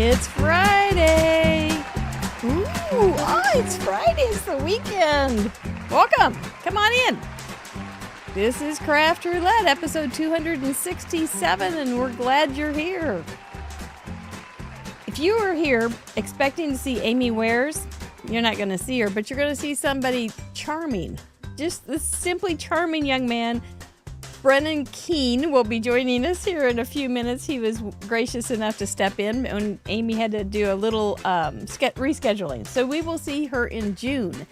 It's Friday. It's Friday. It's the weekend. Welcome. Come on in. This is Craft Roulette, episode 267, and we're glad you're here. If you were here expecting to see Amy Wares, you're not going to see her, but you're going to see somebody charming. Just this simply charming young man. Brennan Keane will be joining us here in a few minutes. He was gracious enough to step in when Amy had to do a little rescheduling. So we will see her in June.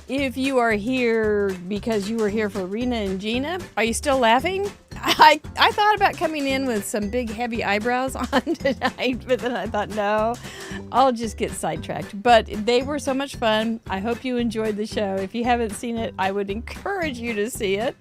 If you are here because you were here for Rena and Gina, are you still laughing? I thought about coming in with some big heavy eyebrows on tonight, but then I thought, no, I'll just get sidetracked. But they were so much fun. I hope you enjoyed the show. If you haven't seen it, I would encourage you to see it.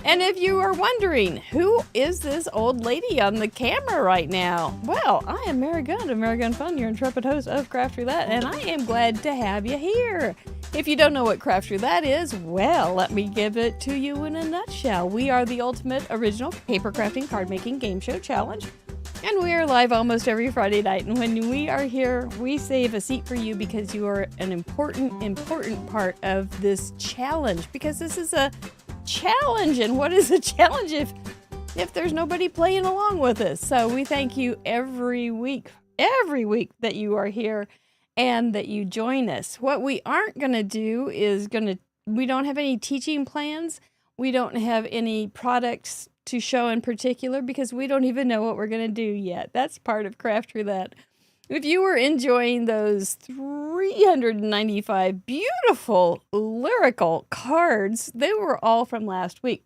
And if you are wondering, who is this old lady on the camera right now? Well, I am Mary Gunn of Mary Gunn Fun, your intrepid host of Craft Roulette, and I am glad to have you here. If you don't know what Craft Roulette is, well, let me give it to you in a nutshell. We are the ultimate original paper crafting card making game show challenge, and we are live almost every Friday night. And when we are here, we save a seat for you because you are an important part of this challenge, because this is a challenge. And what is a challenge if there's nobody playing along with us? So we thank you every week that you are here and that you join us. What we aren't going to do is we don't have any teaching plans. We don't have any products to show in particular because we don't even know what we're going to do yet. That's part of Craft Roulette. If you were enjoying those 395 beautiful lyrical cards, they were all from last week.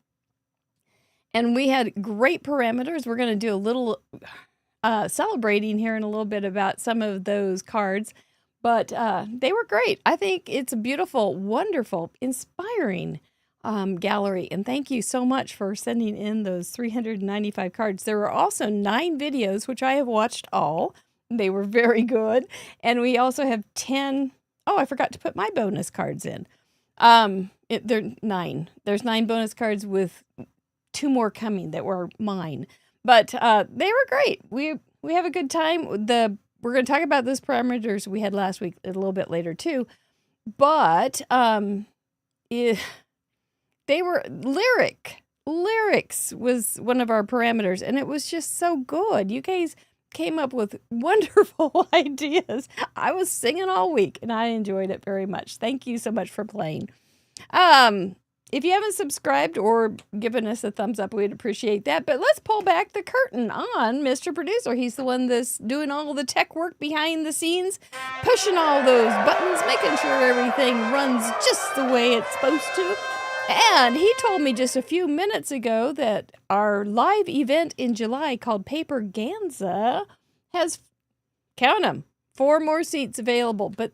And we had great parameters. We're going to do a little celebrating here in a little bit about some of those cards. But they were great. I think it's a beautiful, wonderful, inspiring gallery. And thank you so much for sending in those 395 cards. There were also 9 videos, which I have watched all. They were very good. And we also have 10. Oh, I forgot to put my bonus cards in. They're 9. There's 9 bonus cards with 2 more coming that were mine. But they were great. We have a good time. We're going to talk about those parameters we had last week a little bit later too. But they were lyrics was one of our parameters, and it was just so good. You guys came up with wonderful ideas. I was singing all week, and I enjoyed it very much. Thank you so much for playing. If you haven't subscribed or given us a thumbs up, we'd appreciate that. But let's pull back the curtain on Mr. Producer. He's the one that's doing all the tech work behind the scenes, pushing all those buttons, making sure everything runs just the way it's supposed to. And he told me just a few minutes ago that our live event in July called Paper Ganza has, count them, 4 more seats available. But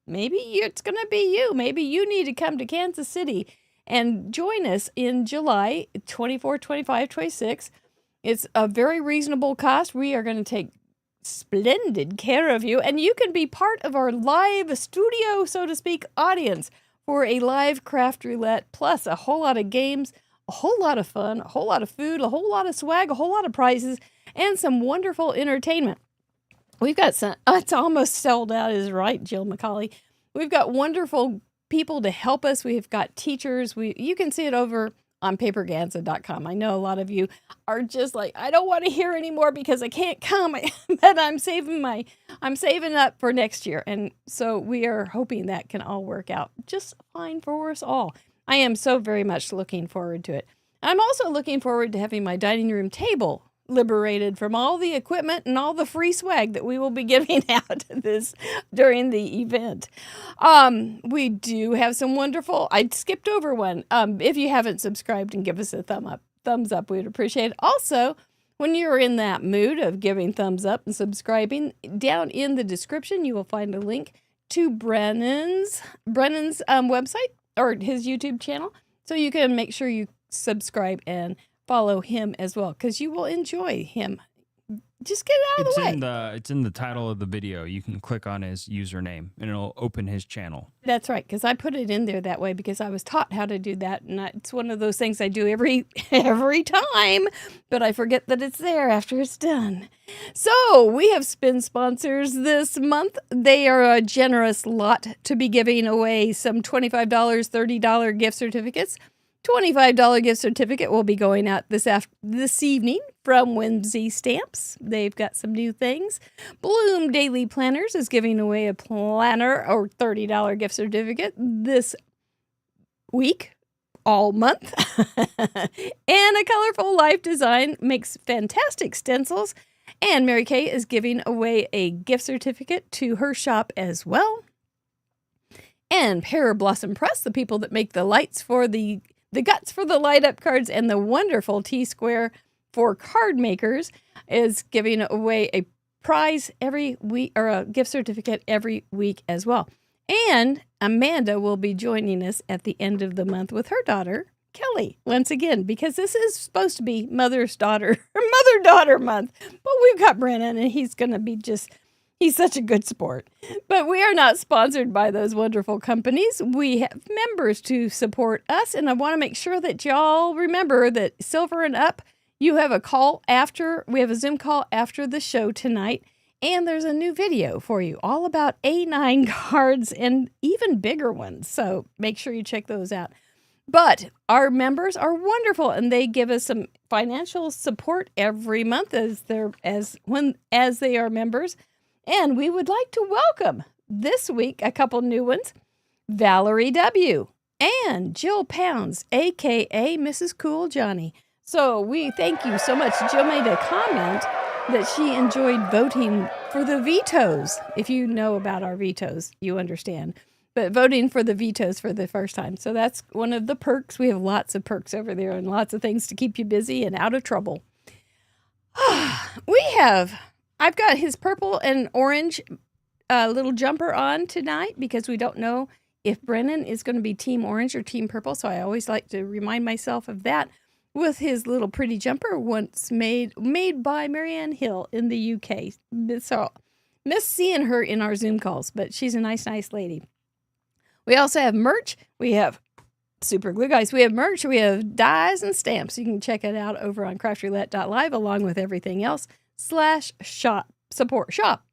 maybe it's going to be you. Maybe you need to come to Kansas City and join us in July 24, 25, 26. It's a very reasonable cost. We are going to take splendid care of you. And you can be part of our live studio, so to speak, audience for a live Craft Roulette, plus a whole lot of games, a whole lot of fun, a whole lot of food, a whole lot of swag, a whole lot of prizes, and some wonderful entertainment. We've got some, it's almost sold out, is right, Jill McCauley. We've got wonderful people to help us. We've got teachers. You can see it over on paperganza.com. I know a lot of you are just like, I don't want to hear anymore because I can't come, but I'm saving up for next year. And so we are hoping that can all work out just fine for us all. I am so very much looking forward to it. I'm also looking forward to having my dining room table liberated from all the equipment and all the free swag that we will be giving out during the event. We do have some wonderful, I skipped over one. If you haven't subscribed and give us a thumbs up, we'd appreciate it. Also, when you're in that mood of giving thumbs up and subscribing, down in the description, you will find a link to Brennan's website or his YouTube channel. So you can make sure you subscribe and follow him as well, because you will enjoy him. Just get it out of It's the in way. the title of the video. You can click on his username and it'll open his channel. That's right, because I put it in there that way because I was taught how to do that, and it's one of those things I do every time, but I forget that it's there after it's done. So we have spin sponsors this month. They are a generous lot to be giving away some $25, $30 gift certificates. $25 gift certificate will be going out this evening from Whimsy Stamps. They've got some new things. Bloom Daily Planners is giving away a planner or $30 gift certificate this week, all month. And a Colorful Life Design makes fantastic stencils. And Mary Kay is giving away a gift certificate to her shop as well. And Pear Blossom Press, the people that make the lights for the guts for the light up cards and the wonderful T-square for card makers, is giving away a prize every week, or a gift certificate every week as well. And Amanda will be joining us at the end of the month with her daughter, Kelly, once again, because this is supposed to be mother-daughter month. But we've got Brennan, and he's going to be he's such a good sport. But we are not sponsored by those wonderful companies. We have members to support us, and I want to make sure that y'all remember that Silver and Up, you have a call after, we have a Zoom call after the show tonight, and there's a new video for you all about A9 cards and even bigger ones. So make sure you check those out. But our members are wonderful, and they give us some financial support every month as they are members. And we would like to welcome this week a couple new ones, Valerie W. and Jill Pounds, a.k.a. Mrs. Cool Johnny. So we thank you so much. Jill made a comment that she enjoyed voting for the vetoes. If you know about our vetoes, you understand. But voting for the vetoes for the first time. So that's one of the perks. We have lots of perks over there and lots of things to keep you busy and out of trouble. I've got his purple and orange little jumper on tonight because we don't know if Brennan is going to be team orange or team purple. So I always like to remind myself of that with his little pretty jumper once made by Marianne Hill in the UK. So miss seeing her in our Zoom calls, but she's a nice lady. We also have merch. We have super glue guys. We have merch. We have dies and stamps. You can check it out over on craftroulette.live along with everything else /shop support shop.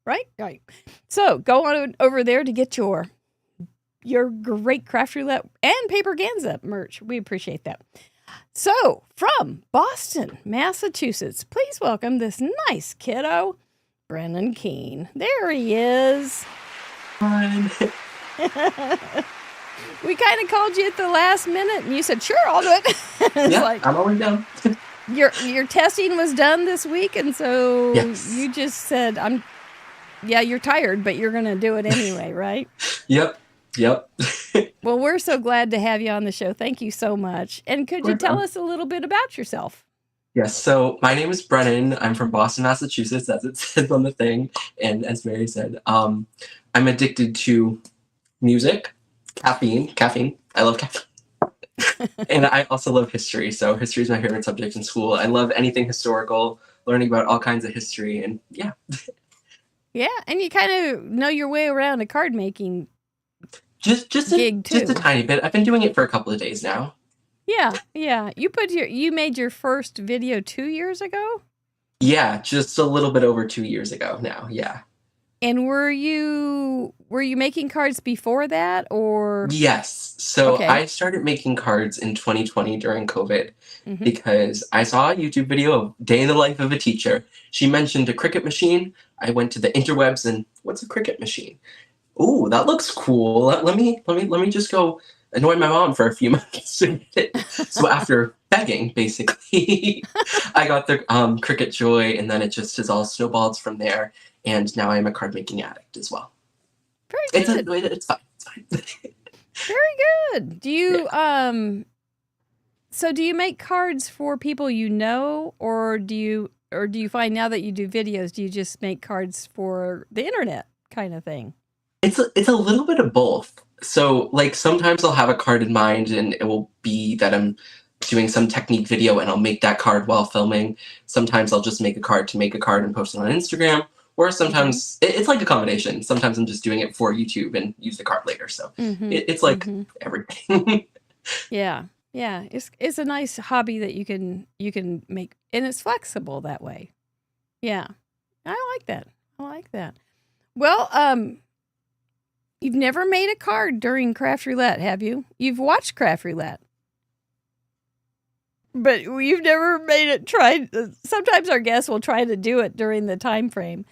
Right. So go on over there to get your great Craft Roulette and Paper Ganza merch. We appreciate that. So from Boston, Massachusetts, please welcome this nice kiddo, Brennan Keane. There he is. Fine. We kind of called you at the last minute, and you said, "Sure, I'll do it." Yeah, I'm always down. Your testing was done this week, and so Yes. you just said, you're tired, but you're going to do it anyway, right?" Yep. Well, we're so glad to have you on the show. Thank you so much. And could you tell us a little bit about yourself? Yes, so my name is Brennan. I'm from Boston, Massachusetts, as it says on the thing. And as Mary said, I'm addicted to music, caffeine. I love caffeine. And I also love history. So history is my favorite subject in school. I love anything historical, learning about all kinds of history. And yeah. Yeah, and you kind of know your way around a card making Just gig too. Just a tiny bit. I've been doing it for a couple of days now. Yeah. You made your first video 2 years ago? Yeah, just a little bit over 2 years ago now. Yeah. And were you making cards before that, or? Yes. So Okay. I started making cards in 2020 during COVID because I saw a YouTube video of Day in the Life of a Teacher. She mentioned a Cricut machine. I went to the interwebs and what's a Cricut machine? Ooh, that looks cool. Let me just go annoy my mom for a few months to get it. So after begging, basically, I got the Cricut Joy, and then it just has all snowballed from there. And now I'm a card making addict as well. Very good. It's fine. Very good. Do you so do you make cards for people you know, or do you find now that you do videos, do you just make cards for the internet kind of thing? It's a little bit of both. So like sometimes I'll have a card in mind and it will be that I'm doing some technique video and I'll make that card while filming. Sometimes I'll just make a card to make a card and post it on Instagram. Or sometimes it's like a combination. Sometimes I'm just doing it for YouTube and use the card later. So it's like everything. Yeah. Yeah. It's a nice hobby that you can make, and it's flexible that way. Yeah. I like that. Well, you've never made a card during Craft Roulette, have you? You've watched Craft Roulette. But you've never made it tried. Sometimes our guests will try to do it during the time frame.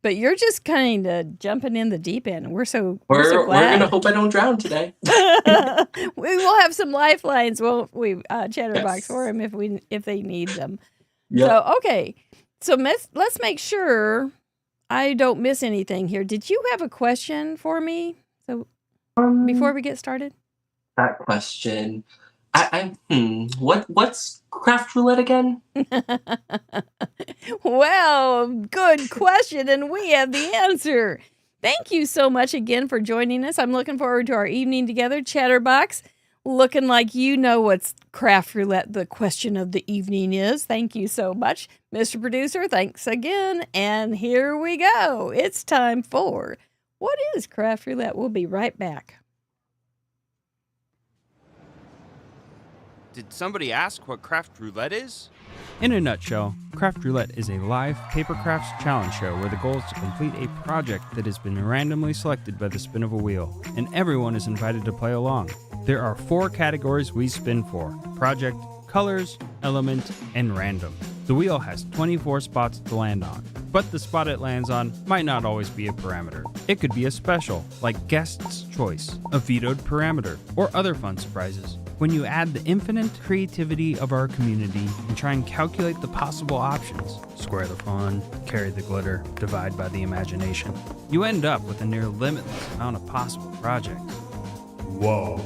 But you're just kind of jumping in the deep end. We're so glad. We're gonna hope I don't drown today. We will have some lifelines, won't we, Chatterbox, for them if they need them. Yep. So okay, so let's make sure I don't miss anything here. Did you have a question for me? So before we get started, that question. What's Craft Roulette again? Well, good question, and we have the answer. Thank you so much again for joining us. I'm looking forward to our evening together. Chatterbox, looking like you know what's Craft Roulette the question of the evening is. Thank you so much. Mr. Producer, thanks again. And here we go. It's time for What is Craft Roulette? We'll be right back. Did somebody ask what Craft Roulette is? In a nutshell, Craft Roulette is a live paper crafts challenge show where the goal is to complete a project that has been randomly selected by the spin of a wheel, and everyone is invited to play along. There are 4 categories we spin for: project, colors, element, and random. The wheel has 24 spots to land on, but the spot it lands on might not always be a parameter. It could be a special, like guest's choice, a vetoed parameter, or other fun surprises. When you add the infinite creativity of our community and try and calculate the possible options, square the fun, carry the glitter, divide by the imagination, you end up with a near limitless amount of possible projects. Whoa.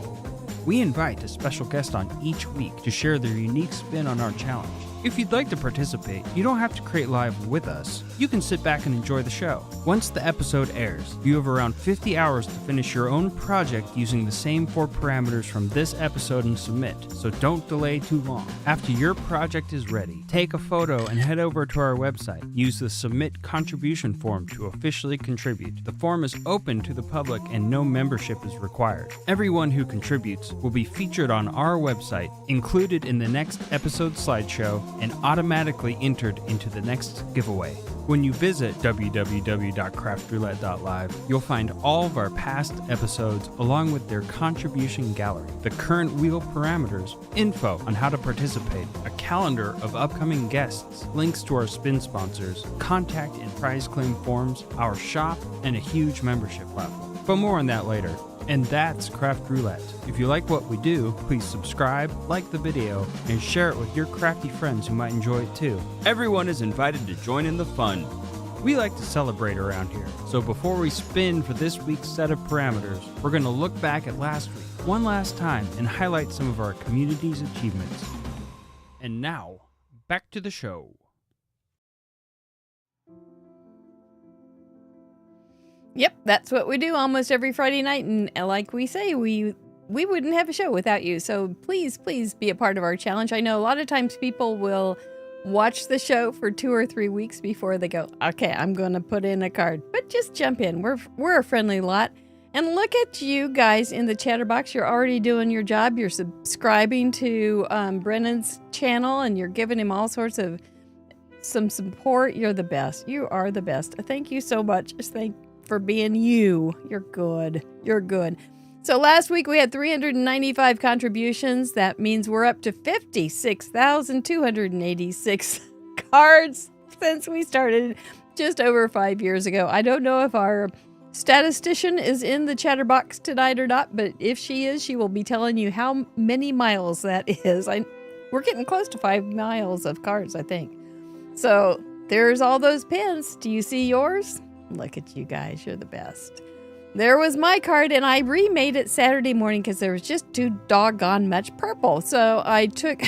We invite a special guest on each week to share their unique spin on our challenge. If you'd like to participate, you don't have to create live with us. You can sit back and enjoy the show. Once the episode airs, you have around 50 hours to finish your own project using the same 4 parameters from this episode and submit, so don't delay too long. After your project is ready, take a photo and head over to our website. Use the Submit Contribution form to officially contribute. The form is open to the public and no membership is required. Everyone who contributes will be featured on our website, included in the next episode slideshow, and automatically entered into the next giveaway. When you visit www.craftroulette.live, you'll find all of our past episodes along with their contribution gallery, the current wheel parameters, info on how to participate, a calendar of upcoming guests, links to our spin sponsors, contact and prize claim forms, our shop, and a huge membership platform. But more on that later. And that's Craft Roulette. If you like what we do, please subscribe, like the video, and share it with your crafty friends who might enjoy it too. Everyone is invited to join in the fun. We like to celebrate around here, so before we spin for this week's set of parameters, we're going to look back at last week one last time and highlight some of our community's achievements. And now, back to the show. Yep, that's what we do almost every Friday night, and like we say, we wouldn't have a show without you. So please be a part of our challenge. I know a lot of times people will watch the show for 2 or 3 weeks before they go, okay, I'm going to put in a card. But just jump in. We're a friendly lot. And look at you guys in the chatterbox. You're already doing your job. You're subscribing to Brennan's channel, and you're giving him all sorts of some support. You're the best. You are the best. Thank you so much. For being you. You're good. So last week we had 395 contributions. That means we're up to 56,286 cards since we started just over 5 years ago. I don't know if our statistician is in the chatterbox tonight or not, but if she is, she will be telling you how many miles that is. We're getting close to 5 miles of cards, I think. So there's all those pins. Do you see yours? Look at you guys. You're the best. There was my card, and I remade it Saturday morning because there was just too doggone much purple. So I took...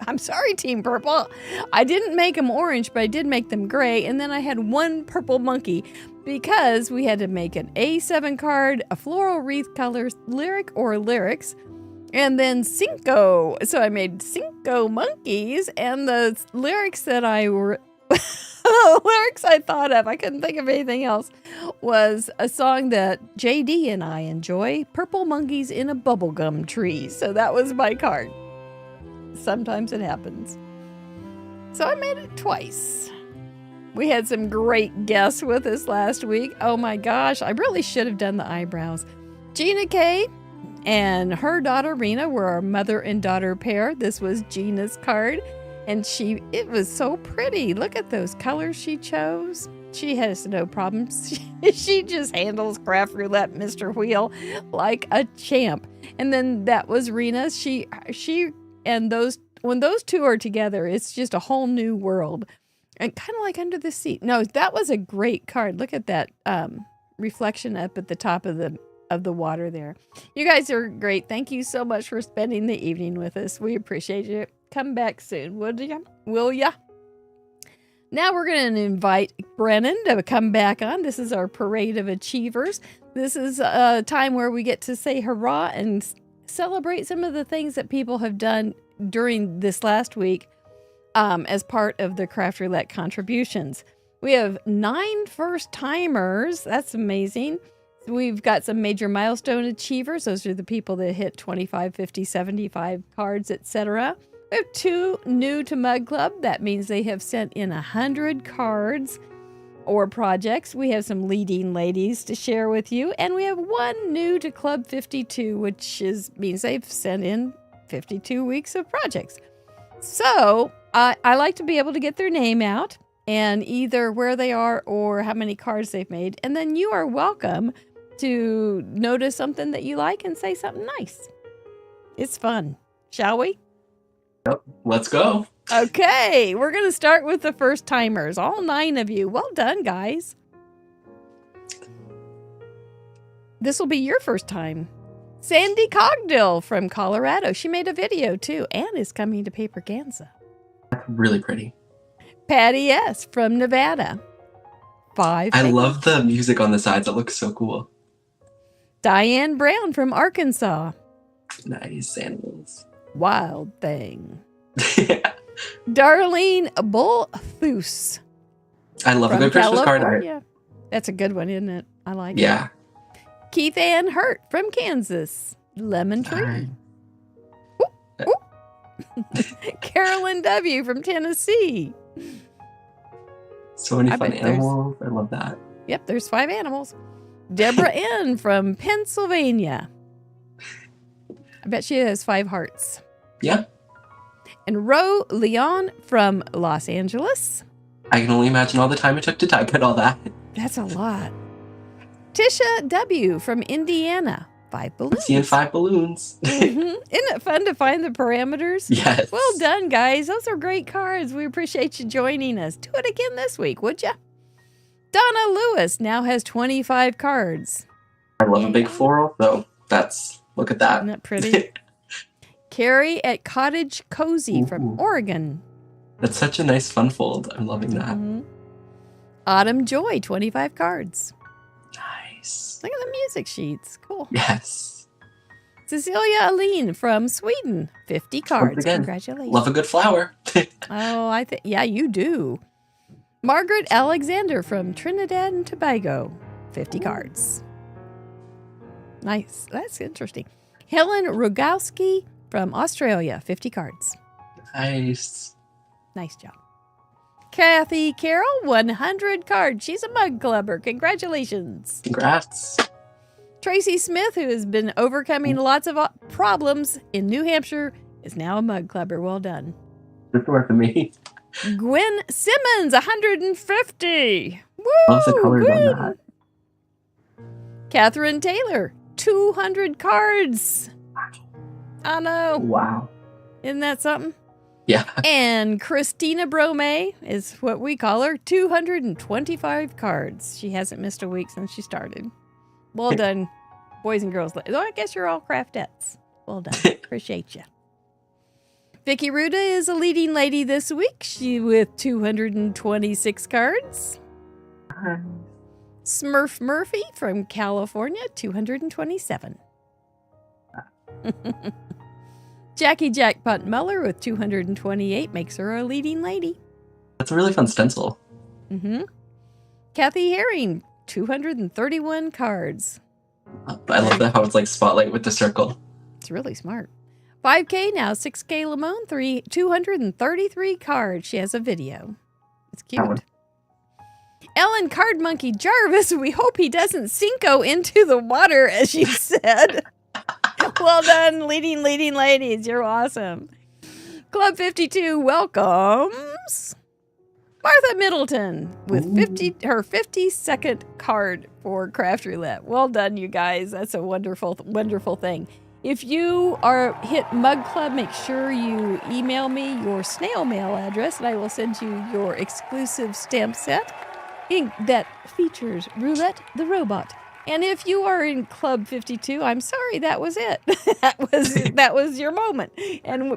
I'm sorry, Team Purple. I didn't make them orange, but I did make them gray. And then I had one purple monkey because we had to make an A7 card, a floral wreath colors, lyric or lyrics, And then Cinco. So I made Cinco monkeys, and the lyrics that the lyrics I thought of, I couldn't think of anything else, was a song that JD and I enjoy, Purple Monkeys in a Bubblegum Tree. So that was my card. Sometimes it happens. So I made it twice. We had some great guests with us last week. Oh my gosh, I really should have done the eyebrows. Gina Kay and her daughter Rena were our mother and daughter pair. This was Gina's card, and it was so pretty. Look at those colors she chose. She has no problems. She just handles Craft Roulette Mr. Wheel like a champ. And then that was Rena's. She and when those two are together, it's just a whole new world. And kind of like Under the Sea. No, that was a great card. Look at that reflection up at the top of the water there. You guys are great. Thank you so much for spending the evening with us. We appreciate you. Come back soon, will ya? Now we're going to invite Brennan to come back on. This is our Parade of Achievers. This is a time where we get to say hurrah and celebrate some of the things that people have done during this last week as part of the Craft Roulette contributions. We have 9 first-timers. That's amazing. We've got some major milestone achievers. Those are the people that hit 25, 50, 75 cards, etc. We have 2 new to Mug Club. That means they have sent in 100 cards or projects. We have some leading ladies to share with you. And we have 1 new to Club 52, which means they've sent in 52 weeks of projects. So I like to be able to get their name out and either where they are or how many cards they've made. And then you are welcome to notice something that you like and say something nice. It's fun. Shall we? Yep. Let's go. Okay, we're going to start with the first timers. All 9 of you. Well done, guys. This will be your first time. Sandy Cogdill from Colorado. She made a video too and is coming to Paper Kansas. Really pretty. Patty S. from Nevada. 5. I love the music on the sides. It looks so cool. Diane Brown from Arkansas. Nice animals. Wild Thing. Yeah. Darlene Bullfoose. I love a good Christmas card art. That's a good one, isn't it? I like it. Yeah. Keith Ann Hurt from Kansas. Lemon Tree. Carolyn W. from Tennessee. So many fun animals. I love that. Yep, there's 5 animals. Deborah N. from Pennsylvania. I bet she has 5 hearts. Yeah. And Ro Leon from Los Angeles. I can only imagine all the time it took to type in all that. That's a lot. Tisha W. from Indiana. 5 balloons. Seeing 5 balloons. Isn't it fun to find the parameters? Yes. Well done, guys. Those are great cards. We appreciate you joining us. Do it again this week, would you? Donna Lewis now has 25 cards. I love a big floral, so look at that. Isn't that pretty? Carrie at Cottage Cozy from Oregon. That's such a nice fun fold. I'm loving that. Mm-hmm. Autumn Joy, 25 cards. Nice. Look at the music sheets. Cool. Yes. Cecilia Aline from Sweden, 50 cards. Congratulations. Love a good flower. Oh, yeah, you do. Margaret Alexander from Trinidad and Tobago, 50 cards. Nice. That's interesting. Helen Rogowski from Australia, 50 cards. Nice. Nice job. Kathy Carroll, 100 cards. She's a Mug Clubber. Congratulations. Congrats. Tracy Smith, who has been overcoming lots of problems in New Hampshire, is now a Mug Clubber. Well done. This worked for me. Gwen Simmons, 150. Woo! Loves the colors Gwen. on that. Catherine Taylor, 200 cards. I know. Wow. Isn't that something? Yeah. And Christina Brome is what we call her, 225 cards. She hasn't missed a week since she started. Well done, boys and girls. Oh, I guess you're all craftettes. Well done. Appreciate you. Vicky Ruda is a leading lady this week. She with 226 cards. Smurf Murphy from California, 227. Jackie Jackpot Muller with 228 makes her a leading lady. That's a really fun stencil. Mm-hmm. Kathy Herring, 231 cards. I love that how it's like spotlight with the circle. It's really smart. 5K now, 6K Limone, 233 cards. She has a video. It's cute. Ellen Card Monkey Jarvis, we hope he doesn't Cinco into the water, as you said. Well done, leading ladies. You're awesome. Club 52 welcomes Martha Middleton with her 52nd card for Craft Roulette. Well done, you guys. That's a wonderful, wonderful thing. If you are hit Mug Club, make sure you email me your snail mail address, and I will send you your exclusive stamp set that features Roulette the robot. And if you are in Club 52, I'm sorry, that was it. that was your moment.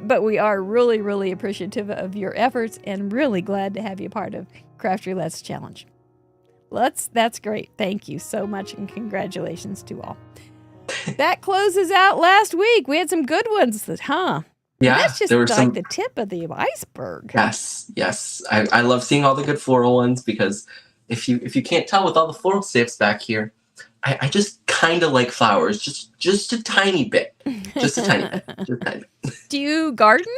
But we are really, really appreciative of your efforts and really glad to have you part of Craft Roulette's challenge. That's great. Thank you so much, and congratulations to all. That closes out last week. We had some good ones, huh? Yeah, that's just there were like the tip of the iceberg. Yes. I love seeing all the good floral ones, because if you can't tell with all the floral stamps back here, I just kind of like flowers, just a tiny bit, just a tiny bit. Do you garden?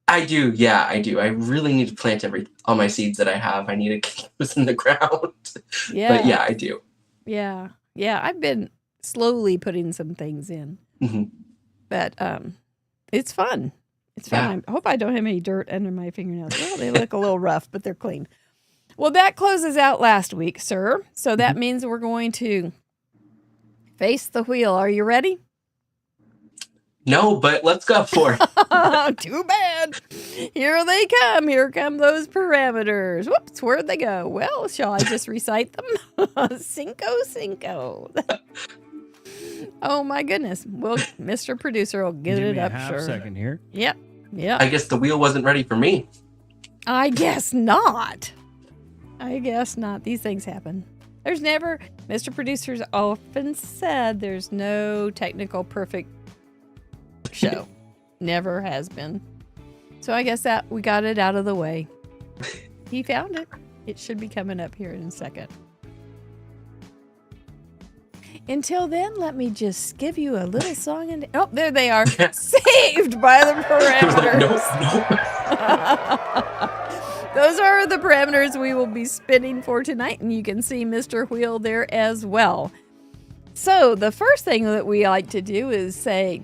I do, yeah, I do. I really need to plant all my seeds that I have. I need to keep this in the ground. Yeah, but yeah, I do. Yeah. I've been slowly putting some things in, but it's fun. It's fun. Yeah. I hope I don't have any dirt under my fingernails. Well, they look a little rough, but they're clean. Well, that closes out last week, sir. So that means we're going to face the wheel. Are you ready? No, but let's go for it. Too bad. Here they come. Here come those parameters. Whoops, where'd they go? Well, shall I just recite them? Cinco. Oh, my goodness. Well, Mr. Producer will get it up, sure. Second here. Yep. I guess the wheel wasn't ready for me. I guess not. These things happen. There's never, Mr. Producer's often said, there's no technical perfect show. Never has been. So I guess that we got it out of the way. He found it. It should be coming up here in a second. Until then, let me just give you a little song. And oh, there they are. Saved by the parameters. Nope. Those are the parameters we will be spinning for tonight, and you can see Mr. Wheel there as well. So the first thing that we like to do is say,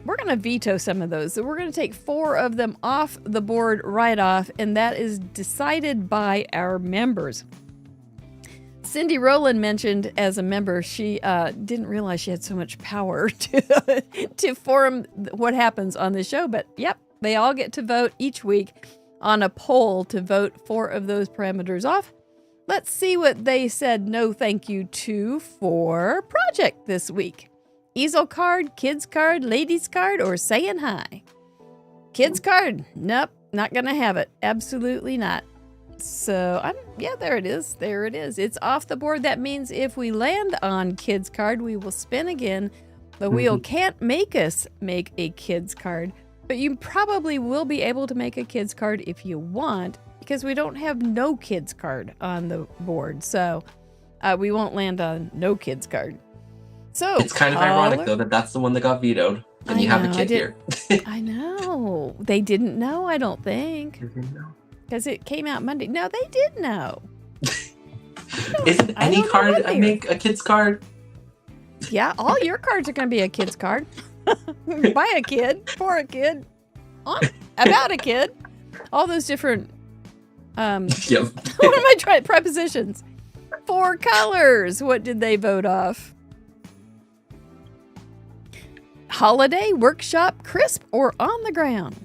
we're going to veto some of those. So we're going to take 4 of them off the board right off, and that is decided by our members. Cindy Rowland mentioned as a member, she didn't realize she had so much power to form what happens on the show. But yep, they all get to vote each week on a poll to vote 4 of those parameters off. Let's see what they said no thank you to for project this week. Easel card, kids card, ladies card, or saying hi. Kids card, nope, not gonna have it. Absolutely not. So, there it is. There it is. It's off the board. That means if we land on kids card, we will spin again. The wheel can't make us make a kids card, but you probably will be able to make a kids card if you want, because we don't have no kids card on the board. So, we won't land on no kids card. So it's kind of ironic, though, that that's the one that got vetoed. And you have a kid here. I know. They didn't know, I don't think. Because it came out Monday. No, they did know. Isn't any card I make a kid's card? Yeah, all your cards are going to be a kid's card. By a kid, for a kid, about a kid. All those different, what am I trying? Prepositions. 4 colors. What did they vote off? Holiday, workshop, crisp, or on the ground.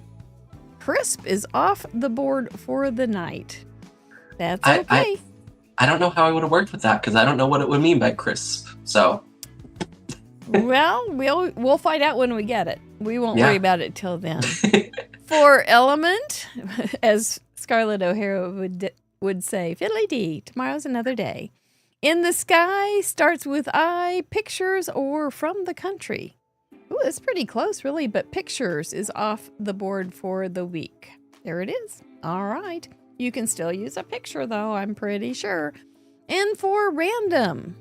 Crisp is off the board for the night. That's okay. I don't know how I would have worked with that, because I don't know what it would mean by crisp. So, well, we'll find out when we get it. We won't worry about it till then. For element, as Scarlett O'Hara would say, fiddly dee, tomorrow's another day. In the sky starts with I, pictures, or from the country. Ooh, it's pretty close, really, but pictures is off the board for the week. There it is. All right. You can still use a picture, though, I'm pretty sure. And for random,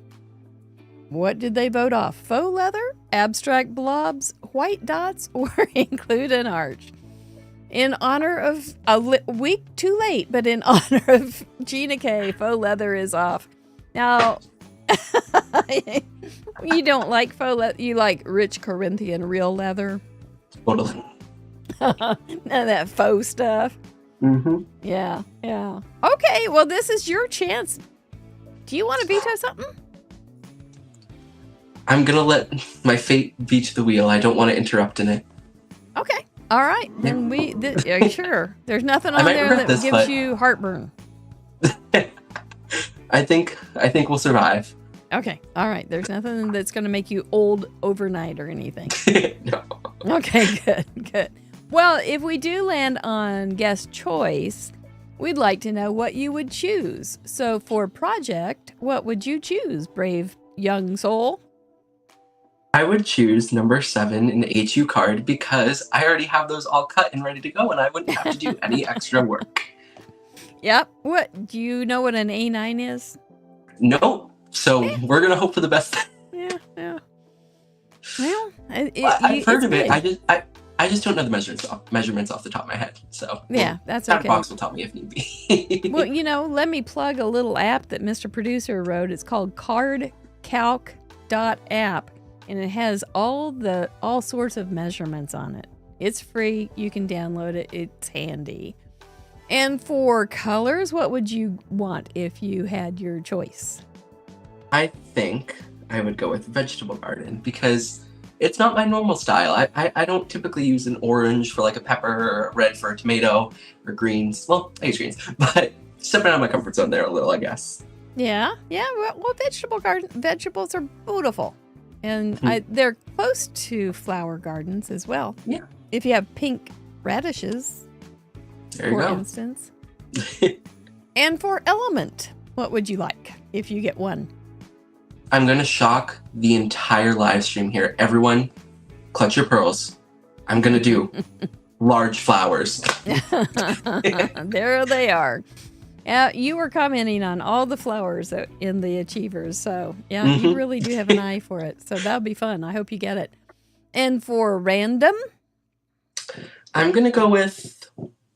what did they vote off? Faux leather, abstract blobs, white dots, or include an arch? In honor of a week too late, but in honor of Gina K, faux leather is off. Now, you don't like faux leather. You like rich Corinthian real leather. Totally. None of that faux stuff. Mm-hmm. Yeah. Okay, well, this is your chance. Do you want to veto something? I'm going to let my fate veto the wheel. I don't want to interrupt in it. Okay. All right. Then are you sure? There's nothing on there that gives you heartburn. I think we'll survive. Okay. All right. There's nothing that's going to make you old overnight or anything. No. Okay, good. Well, if we do land on guest choice, we'd like to know what you would choose. So for project, what would you choose, brave young soul? I would choose number 7 in the HU card because I already have those all cut and ready to go, and I wouldn't have to do any extra work. Yep. What? Do you know what an A9 is? Nope. So we're going to hope for the best. Yeah. Well, I've heard of it. Big. I just don't know the measurements off the top of my head. So yeah, that's that okay. box will tell me if need be. Well, let me plug a little app that Mr. Producer wrote. It's called Calc.app, and it has all sorts of measurements on it. It's free. You can download it. It's handy. And for colors, what would you want if you had your choice? I think I would go with vegetable garden because it's not my normal style. I don't typically use an orange for like a pepper or a red for a tomato or greens. Well, I use greens, but stepping out of my comfort zone there a little, I guess. Yeah. Well, vegetables are beautiful. And they're close to flower gardens as well. Yeah. If you have pink radishes, there you for go. instance. And for element, what would you like if you get one? I'm going to shock the entire live stream here. Everyone, clutch your pearls. I'm going to do large flowers. There they are. You were commenting on all the flowers in the Achievers. So, yeah, you really do have an eye for it. So that'll be fun. I hope you get it. And for random? I'm going to go with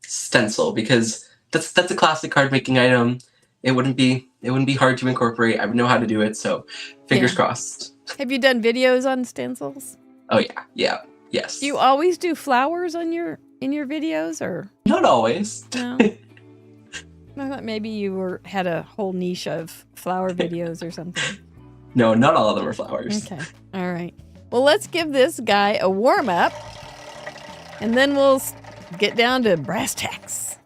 stencil because that's a classic card making item. It wouldn't be hard to incorporate. I would know how to do it, so fingers crossed. Have you done videos on stencils? Oh yeah, yes. Do you always do flowers in your videos, or not always? No. I thought maybe you had a whole niche of flower videos or something. No, not all of them are flowers. Okay, all right. Well, let's give this guy a warm up, and then we'll get down to brass tacks.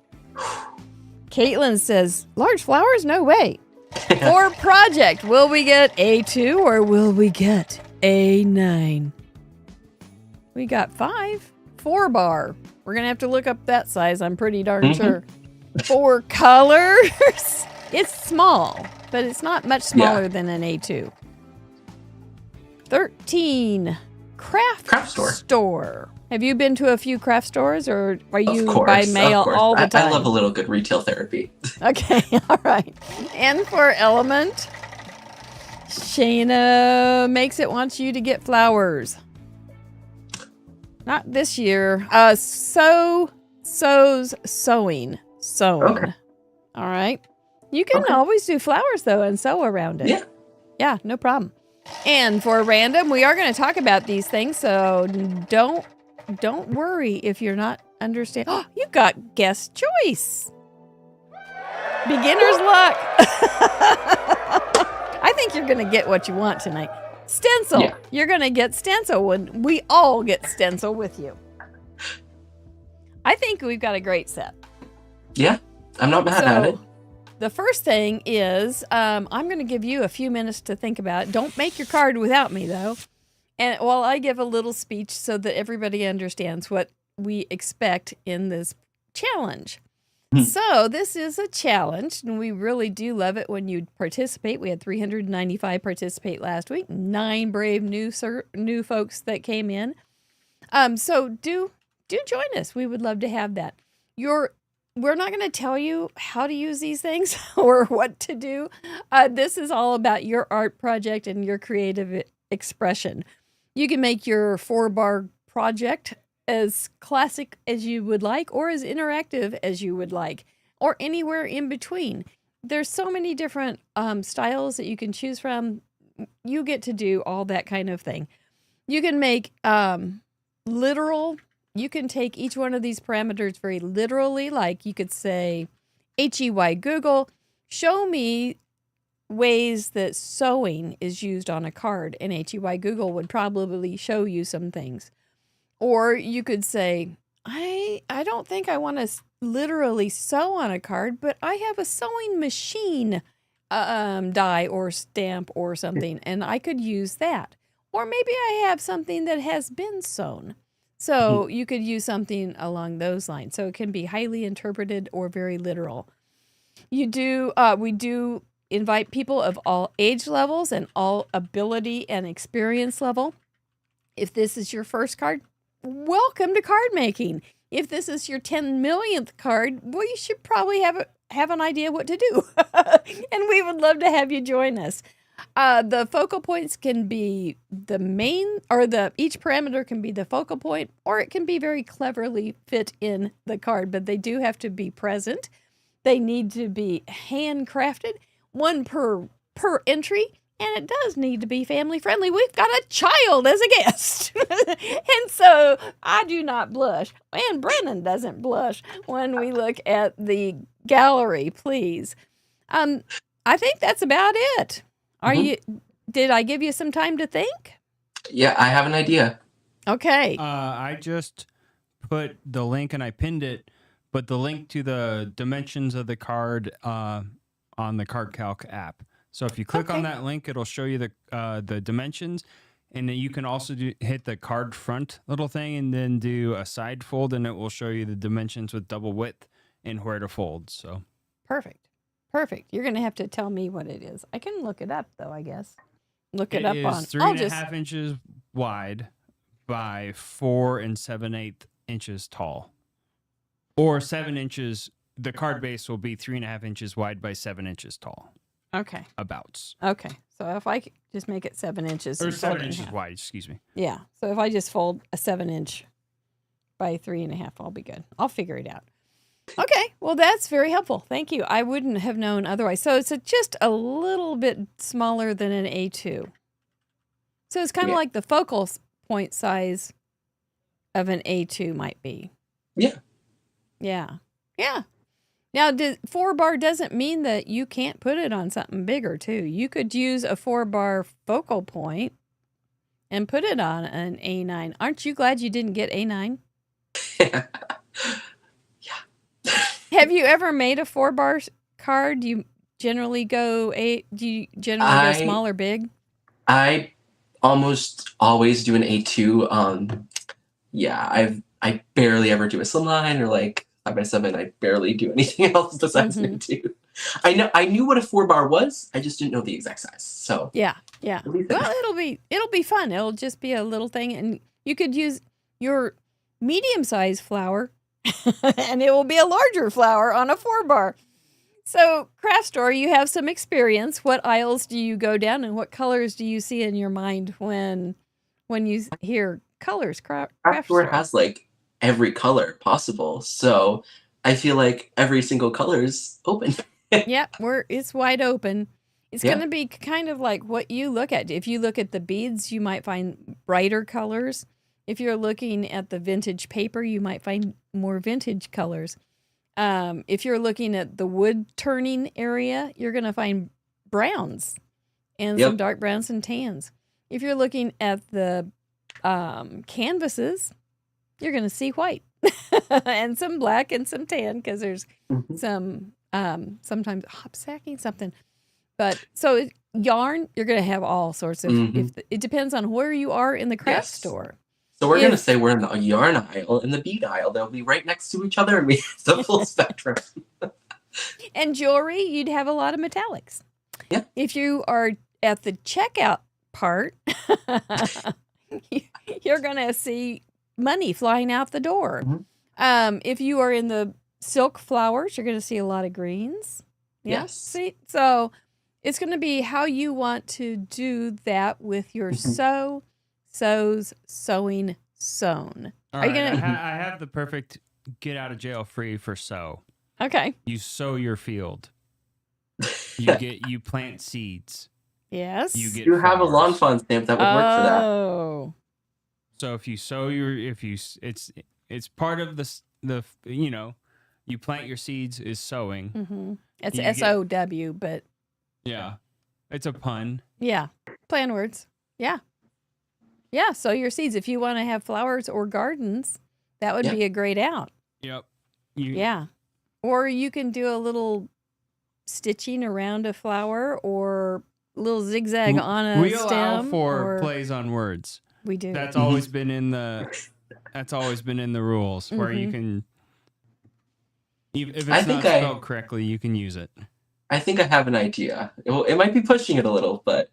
Caitlin says, large flowers? No way. For project, will we get A2 or will we get A9? We got 5. 4 bar. We're going to have to look up that size, I'm pretty darn sure. For colors, it's small, but it's not much smaller than an A2. 13. Craft store. Have you been to a few craft stores, or are you by mail all the time? I love a little good retail therapy. Okay, all right. And for element, Shayna makes it wants you to get flowers. Not this year. Sewn. Okay. All right. You can always do flowers, though, and sew around it. Yeah. Yeah, no problem. And for random, we are going to talk about these things, so don't worry if you're not understanding. Oh, you got guest choice. Beginner's luck. I think you're going to get what you want tonight. Stencil. Yeah. You're going to get stencil when we all get stencil with you. I think we've got a great set. Yeah, I'm not mad at it. The first thing is I'm going to give you a few minutes to think about it. Don't make your card without me, though. And while I give a little speech so that everybody understands what we expect in this challenge. So this is a challenge, and we really do love it when you participate. We had 395 participate last week, 9 brave new folks that came in. So do join us. We would love to have that. We're not going to tell you how to use these things or what to do. This is all about your art project and your creative expression. You can make your 4-bar project as classic as you would like, or as interactive as you would like, or anywhere in between. There's so many different styles that you can choose from. You get to do all that kind of thing. You can make literal. You can take each one of these parameters very literally. Like you could say, HEY Google, show me ways that sewing is used on a card, and HEY Google would probably show you some things. Or you could say, I don't think I want to literally sew on a card, but I have a sewing machine die or stamp or something, and I could use that. Or maybe I have something that has been sewn. So you could use something along those lines. So it can be highly interpreted or very literal. We do invite people of all age levels and all ability and experience level. If this is your first card, welcome to card making. If this is your 10 millionth card, well, you should probably have an idea what to do. And we would love to have you join us. The focal points can be the main, or each parameter can be the focal point, or it can be very cleverly fit in the card, but they do have to be present. They need to be handcrafted, one per entry. And it does need to be family friendly. We've got a child as a guest. And so I do not blush. And Brennan doesn't blush when we look at the gallery, please. I think that's about it. Did I give you some time to think? Yeah, I have an idea. Okay. I just put the link and I pinned it, but the link to the dimensions of the card on the Card Calc app. So if you click on that link, it'll show you the dimensions, and then you can also hit the card front little thing and then do a side fold, and it will show you the dimensions with double width and where to fold. So perfect. You're going to have to tell me what it is. I can look it up though, I guess. Look it up on. It is 3.5 inches wide by 4 7/8 inches tall, or 7 inches. The card base will be 3.5 inches wide by 7 inches tall. Okay. Abouts. Okay. So if I just make it 7 inches. Or 7 inches wide, excuse me. Yeah. So if I just fold a 7-inch by 3.5, I'll be good. I'll figure it out. Okay. Well, that's very helpful. Thank you. I wouldn't have known otherwise. So it's just a little bit smaller than an A2. So it's kind of like the focal point size of an A2 might be. Yeah. Yeah. Yeah. Now, 4-bar doesn't mean that you can't put it on something bigger, too. You could use a 4-bar focal point and put it on an A9. Aren't you glad you didn't get A9? Yeah. Have you ever made a 4-bar card? Do you generally go small or big? I almost always do an A2. I barely ever do a slimline or like 5x7. I barely do anything else besides an A2. I knew what a 4-bar was. I just didn't know the exact size. So yeah. Well, it'll be fun. It'll just be a little thing, and you could use your medium-sized flower, and it will be a larger flower on a 4-bar. So, Craft Store, you have some experience. What aisles do you go down, and what colors do you see in your mind when you hear colors? Craft Store has like every color possible, so I feel like every single color is open. Yep, it's wide open. It's going to be kind of like what you look at. If you look at the beads, you might find brighter colors. If you're looking at the vintage paper, you might find more vintage colors. If you're looking at the wood turning area, you're going to find browns and some dark browns and tans. If you're looking at the canvases, you're going to see white and some black and some tan, because there's some sometimes hop-sacking something. But so yarn, you're going to have all sorts of. It depends on where you are in the craft store. So we're going to If say we're in the yarn aisle and the bead aisle. They'll be right next to each other and we have the full spectrum. and jewelry, you'd have a lot of metallics. Yeah. If you are at the checkout part, you're going to see money flying out the door. If you are in the silk flowers, you're going to see a lot of greens. Yeah. Yes. See, so it's going to be how you want to do that with your sews, sewing, sewn. All Are you right, gonna? I have the perfect get out of jail free for sow. Okay. You sow your field. You plant seeds. Yes. You get You have a flowers. lawn fawn stamp that would work for that. Oh. So if you sow it's part of the you plant your seeds is sowing. Mm-hmm. It's You get- SOW, but Yeah. It's a pun. yeah, plan words. Yeah. Yeah. Sow your seeds. If you want to have flowers or gardens, that would Yeah. be a great out. Yep. Yeah. Or you can do a little stitching around a flower or a little zigzag on a We stem. allow for or plays on words. we do. That's always been in the rules where you can if I it's think not spelled correctly, you can use it. I think I have an idea. It might be pushing it a little, but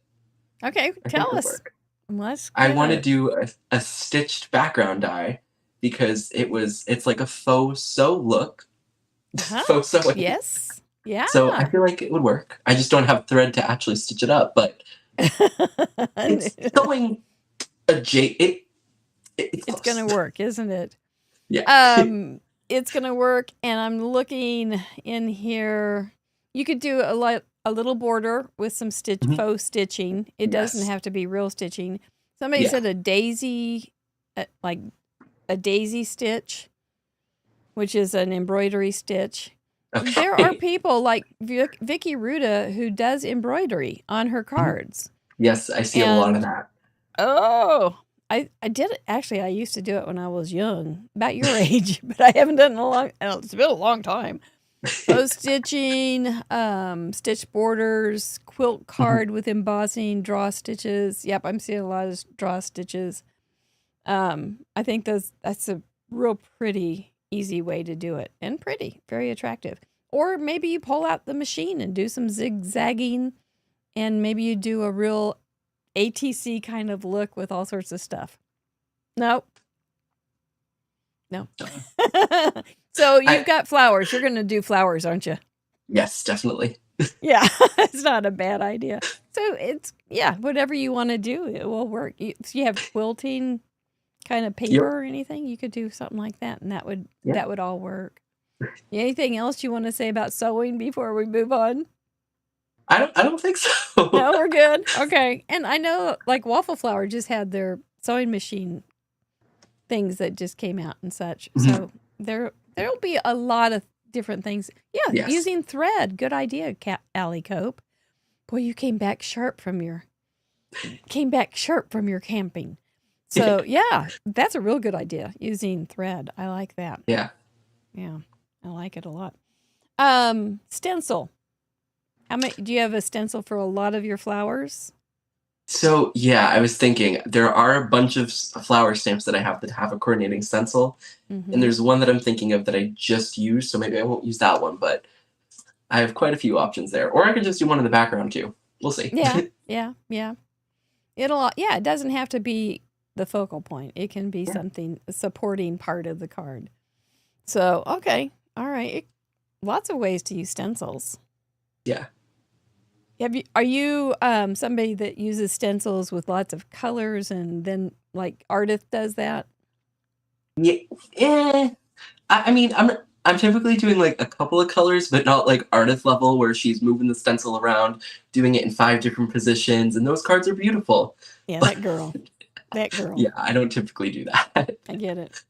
Okay. I think Tell it'll us. work. Let's I get want to it. do a stitched background die because it's like a faux sew look. Uh-huh. Faux sewing. Yes. Yeah. So I feel like it would work. I just don't have thread to actually stitch it up, but it's sewing It's going to work, isn't it? Yeah. It's going to work, and I'm looking in here. You could do a little border with some faux stitching. It doesn't Yes. have to be real stitching. Somebody Yeah. said a daisy, like a daisy stitch, which is an embroidery stitch. Okay. There are people like Vicky Ruda who does embroidery on her cards. Yes, I see a lot of And- that. Oh, I did it. Actually, I used to do it when I was young, about your age, but I haven't done it in a long. It's been a long time. Faux stitching, stitch borders, quilt card with embossing, draw stitches. Yep, I'm seeing a lot of draw stitches. I think that's a real pretty easy way to do it, and very attractive. Or maybe you pull out the machine and do some zigzagging, and maybe you do a real ATC kind of look with all sorts of stuff. No. So you've got flowers. You're going to do flowers, aren't you? Yes, definitely. Yeah, it's not a bad idea. So whatever you want to do, it will work. If you have quilting kind of paper or anything, you could do something like that, and that would all work. Anything else you want to say about sewing before we move on? I don't think so. No, we're good. Okay. And I know like Waffle Flower just had their sewing machine things that just came out and such. So there'll be a lot of different things. Yeah, Yes. using thread. Good idea, Allie Cope. Boy, you came back sharp from your camping. So yeah, that's a real good idea. Using thread. I like that. Yeah. Yeah. I like it a lot. Stencil. Do you have a stencil for a lot of your flowers? So yeah, I was thinking there are a bunch of flower stamps that I have that have a coordinating stencil, and there's one that I'm thinking of that I just used, so maybe I won't use that one, but I have quite a few options there. Or I could just do one in the background too. We'll see. Yeah. It doesn't have to be the focal point. It can be something supporting part of the card. So, okay. All right. Lots of ways to use stencils. Yeah. Are you somebody that uses stencils with lots of colors and then like Ardith does that? Yeah. I mean, I'm typically doing like a couple of colors, but not like artist level where she's moving the stencil around, doing it in 5 different positions, and those cards are beautiful. Yeah, that girl. Yeah, I don't typically do that. I get it.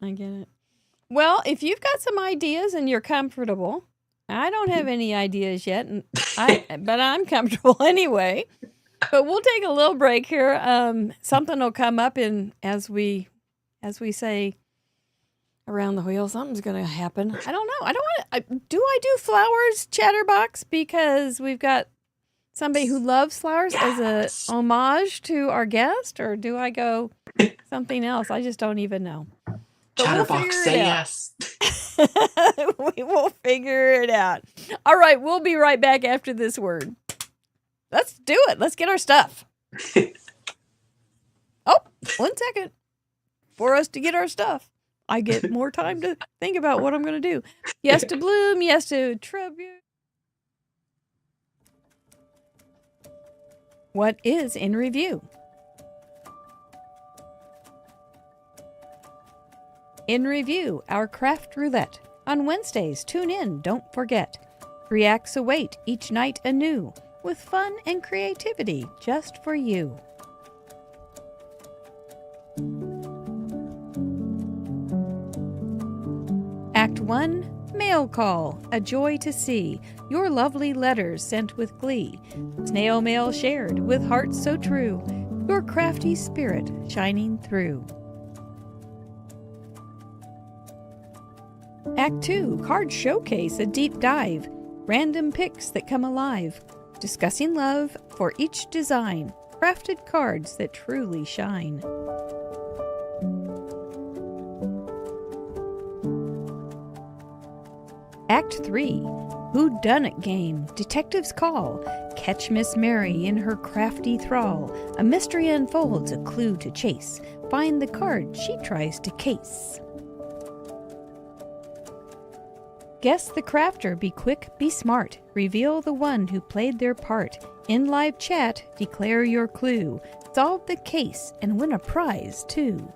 Well, if you've got some ideas and you're comfortable, I don't have any ideas yet, but I'm comfortable anyway. But we'll take a little break here. Something will come up as we say around the wheel. Something's going to happen. I don't know. I don't want to. Do I do flowers, Chatterbox? Because we've got somebody who loves flowers as Yes. a homage to our guest, or do I go something else? I just don't even know. But Chatterbox, say yes. We will figure it out. All right, we'll be right back after this word. Let's do it. Let's get our stuff. Oh, 1 second. For us to get our stuff, I get more time to think about what I'm going to do. Yes to bloom, yes to tribute. What is in review? In review, our craft roulette. On Wednesdays, tune in, don't forget. 3 acts await, each night anew, with fun and creativity just for you. Act 1, Mail Call, a joy to see your lovely letters sent with glee, snail mail shared with hearts so true, your crafty spirit shining through. Act 2, Card Showcase, a deep dive, random picks that come alive, discussing love for each design, crafted cards that truly shine. Act 3, Whodunit Game, Detective's Call, catch Miss Mary in her crafty thrall, a mystery unfolds, a clue to chase, find the card she tries to case. Guess the crafter, be quick, be smart, reveal the one who played their part. In live chat, declare your clue, solve the case, and win a prize too.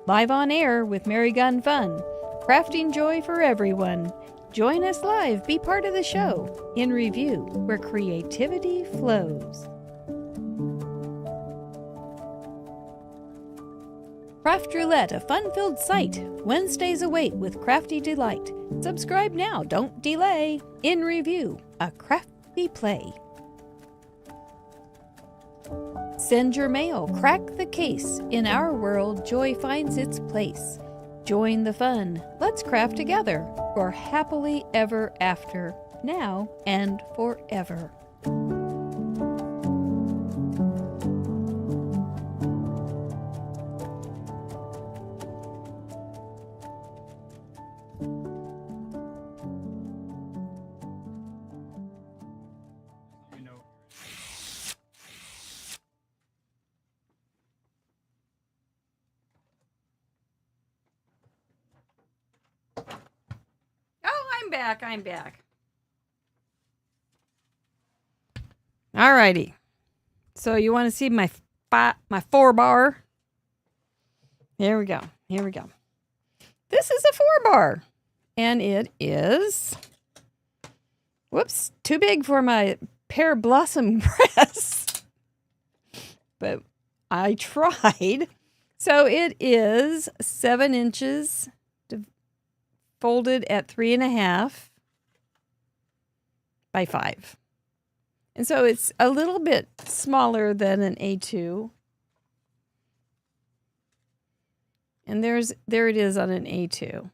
Live on air with Mary Gun Fun, crafting joy for everyone. Join us live, be part of the show, in review, where creativity flows. Craft Roulette, a fun-filled site. Wednesdays await with crafty delight. Subscribe now, don't delay. In review, a crafty play. Send your mail, crack the case. In our world, joy finds its place. Join the fun. Let's craft together for happily ever after, now and forever. I'm back. All righty. So you want to see my 4-bar? Here we go. This is a 4-bar. And it is, whoops, too big for my pear blossom press. But I tried. So it is 7 inches folded at 3.5 by 5. And so it's a little bit smaller than an A2. And there it is on an A2.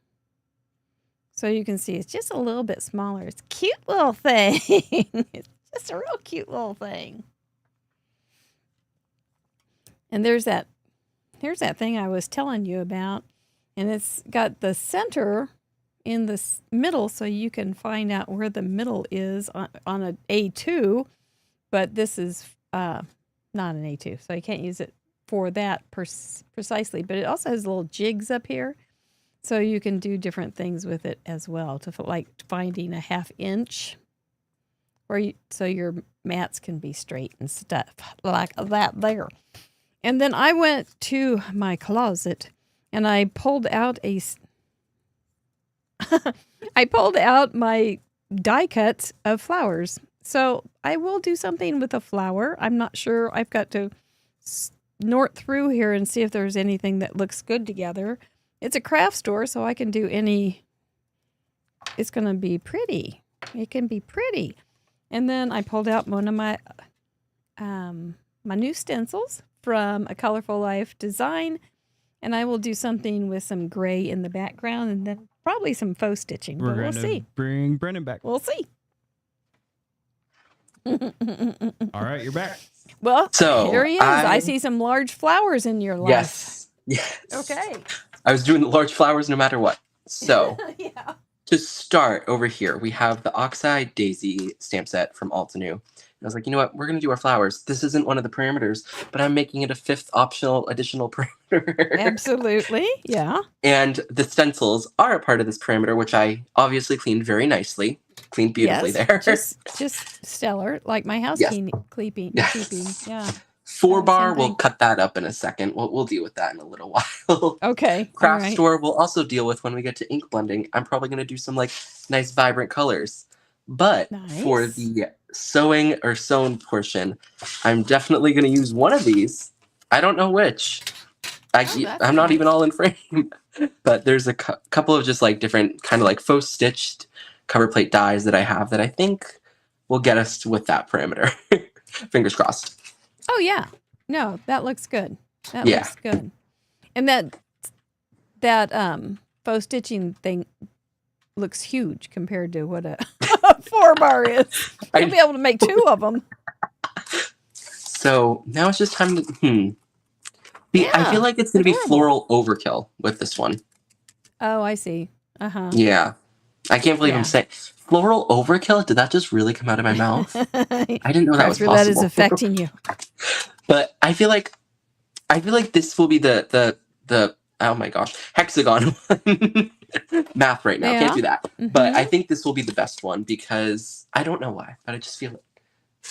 So you can see it's just a little bit smaller. It's a cute little thing. It's just a real cute little thing. And here's that thing I was telling you about. And it's got the center in the middle, so you can find out where the middle is on an A2, but this is not an A2, so you can't use it for that precisely. But it also has little jigs up here, so you can do different things with it as well, like finding a 1/2 inch, so your mats can be straight and stuff like that there. And then I went to my closet and I pulled out my die cuts of flowers. So I will do something with a flower. I'm not sure. I've got to snort through here and see if there's anything that looks good together. It's a craft store, so I can do any. It's going to be pretty. It can be pretty. And then I pulled out one of my new stencils from A Colorful Life Design. And I will do something with some gray in the background. And then probably some faux stitching, but we'll see. Bring Brennan back. We'll see. All right, you're back. Well, So, here he is. I see some large flowers in your life. Yes. Okay. I was doing the large flowers no matter what. So, Yeah. to start over here, we have the Oxide Daisy stamp set from Altenew. I was like, you know what? We're going to do our flowers. This isn't one of the parameters, but I'm making it a 5th optional additional parameter. Absolutely. Yeah. And the stencils are a part of this parameter, which I obviously cleaned very nicely. Cleaned beautifully there. Just stellar, like my housekeeping. Yes. Yeah. 4-bar, same we'll thing. cut that up in a second. We'll deal with that in a little while. Okay. Craft all right. store we'll also deal with when we get to ink blending. I'm probably going to do some like nice vibrant colors. But for Nice. the sewing or sewn portion, I'm definitely going to use one of these. I don't know which. that's I'm not nice. even all in frame. But there's a couple of just like different kind of like faux stitched cover plate dies that I have that I think will get us with that parameter. Fingers crossed. Oh yeah. No, that looks good. That Yeah. looks good. And that faux stitching thing looks huge compared to what a 4-bar is. You'll be able to make 2 of them. So now it's just time to I Yeah, feel like it's going to be adorable. floral overkill with this one. Oh, I see. Uh-huh. Yeah. I can't believe Yeah. I'm saying floral overkill. Did that just really come out of my mouth? I didn't know that was Roulette is possible. affecting you. But I feel like this will be the oh my gosh, hexagon one. Math right now. Yeah. Can't do that. But Mhm. I think this will be the best one because I don't know why, but I just feel it.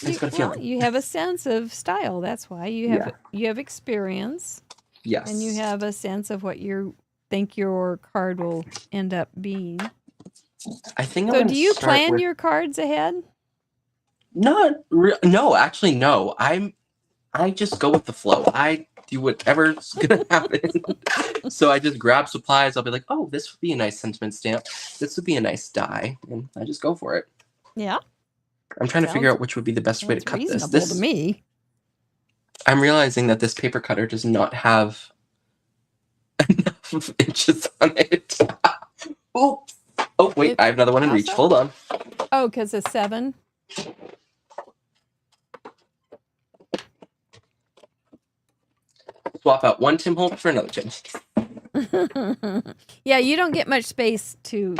I just got a feeling. You have a sense of style. That's why you have experience, Yes. and you have a sense of what you think your card will end up being. I think I'm So, gonna do you start plan with- your cards ahead? No, actually, no. I just go with the flow. I do whatever's gonna happen. So I just grab supplies. I'll be like, oh, this would be a nice sentiment stamp. This would be a nice die, and I just go for it. Yeah, I'm trying to figure Sounds- out which would be the best way to sounds cut this. reasonable to me. I'm realizing that this paper cutter does not have enough inches on it. Oh, wait, I have another one in reach. Also- Hold on. Oh, because it's 7. Swap out one Tim Holtz for another Tim. Yeah, you don't get much space to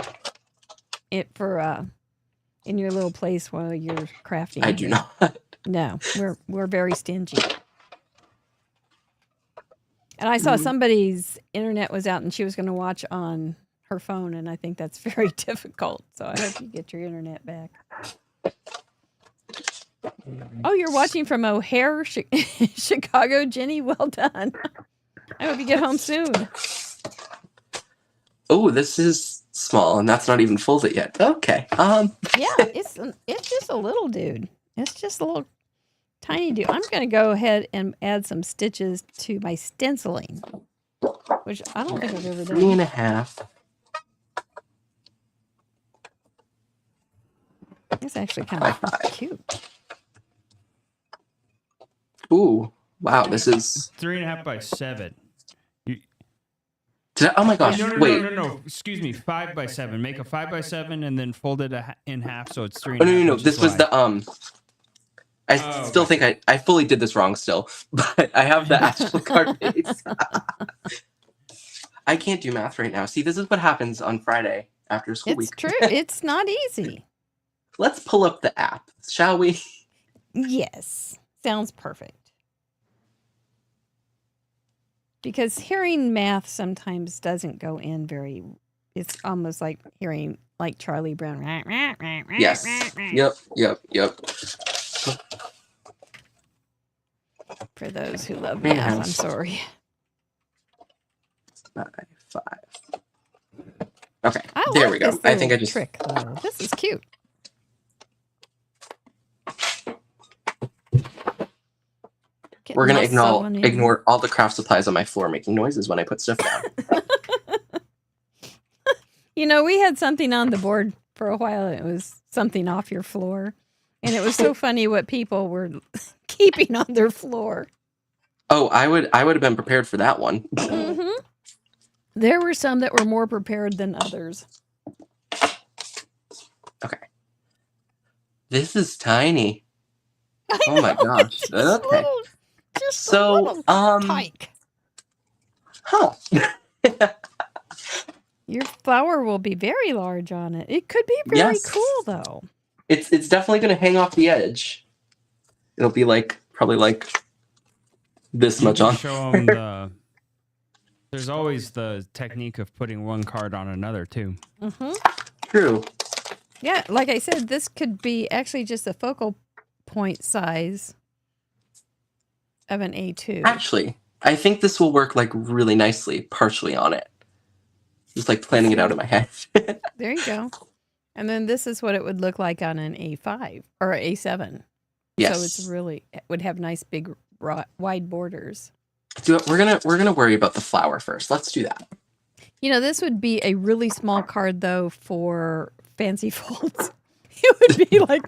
it for in your little place while you're crafting. I do not. No, we're very stingy. And I saw somebody's internet was out and she was going to watch on her phone, and I think that's very difficult. So I hope you get your internet back. Oh, you're watching from O'Hare, Chicago, Jenny. Well done. I hope you get home soon. Oh, this is small, and that's not even folded yet. Okay. Yeah, it's just a little dude. It's just a little tiny dude. I'm going to go ahead and add some stitches to my stenciling, which I don't think I've ever done. 3.5. It's actually kind High of five. cute. Ooh, wow, this is. 3.5 by 7. Oh my gosh! Wait. No. Excuse me. 5 by 7. Make a 5 by 7 and then fold it in half so it's 3. Oh no! This was the I Oh, still okay. think I fully did this wrong still, but I have the actual card base. I can't do math right now. See, this is what happens on Friday after school It's week. true. It's not easy. Let's pull up the app, shall we? Yes. Sounds perfect. Because hearing math sometimes doesn't go in very, it's almost like hearing like Charlie Brown. Yes. Yep. For those who love math, I'm sorry. 5. Okay, I there like we go. this I think I little just trick though. This is cute. we're gonna Getting all sewn in. ignore all the craft supplies on my floor making noises when I put stuff down. You know, we had something on the board for a while. It was something off your floor. And it was so funny what people were keeping on their floor. Oh, I would have been prepared for that one. Mm-hmm. There were some that were more prepared than others. Okay. This is tiny. I Oh my know, gosh. it's Okay. just a So, little tyke. huh. Your flower will be very large on it. It could be very Yes. cool, though. It's definitely going to hang off the edge. It'll be like, probably like this You much can on. show them the. There's always the technique of putting one card on another too. Mm-hmm. True. Yeah, like I said, this could be actually just a focal point size of an A2. Actually, I think this will work like really nicely, partially on it. Just like planning it out in my head. There you go. And then this is what it would look like on an A5 or A7. Yes. So it's really, it would have nice big wide borders. We're gonna worry about the flower first. Let's do that. You know, this would be a really small card though for fancy folds. It would be like,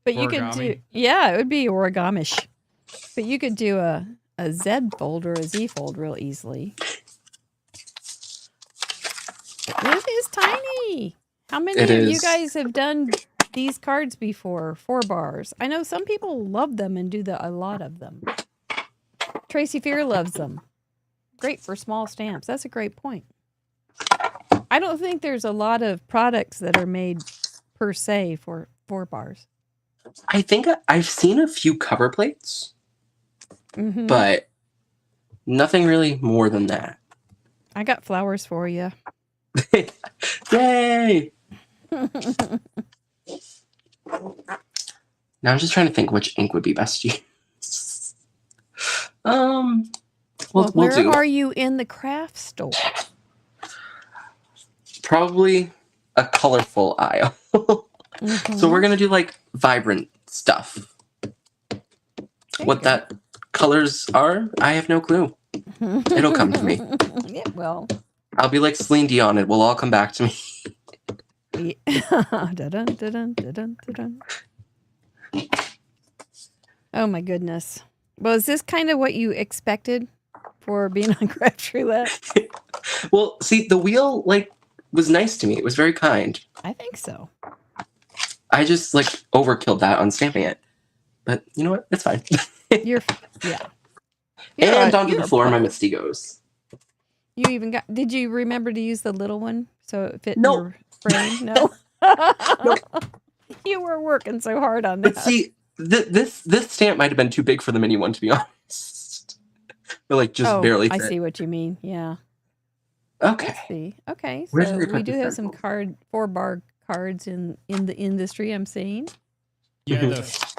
but you could do, Origami? yeah, it would be origamish. But you could do a Z fold or a Z fold real easily. It is tiny. How many It of you is. guys have done these cards before? 4 bars. I know some people love them and do a lot of them. Tracy Fear loves them. Great for small stamps. That's a great point. I don't think there's a lot of products that are made per se for 4 bars. I think I've seen a few cover plates, Mm-hmm. but nothing really more than that. I got flowers for you. Yay! Now I'm just trying to think which ink would be best to use. We'll Where do are you in the craft store? probably a colorful aisle. Mhm. So we're gonna do like vibrant stuff. There you What go. that colors are, I have no clue. It'll come to me. It will. I'll be like Celine Dion. It will all come back to me. Dun-dun, dun-dun, dun-dun, dun-dun. Oh my goodness. Well, is this kind of what you expected for being on Craft Roulette? Well, see, the wheel like was nice to me. It was very kind. I think so. I just like overkilled that on stamping it. But you know what? It's fine. You're, yeah. And onto you're the a floor, my pro. Mistigos. You even got, did you remember to use the little one so it fit in No. your frame? No. You were working so hard on But that. see, this stamp might have been too big for the mini one, to be honest. But like just barely fit. I see what you mean. Yeah. Okay. Let's see. Okay, Where so did I we put do this have some 4-bar cards in the industry, I'm seeing. Yeah,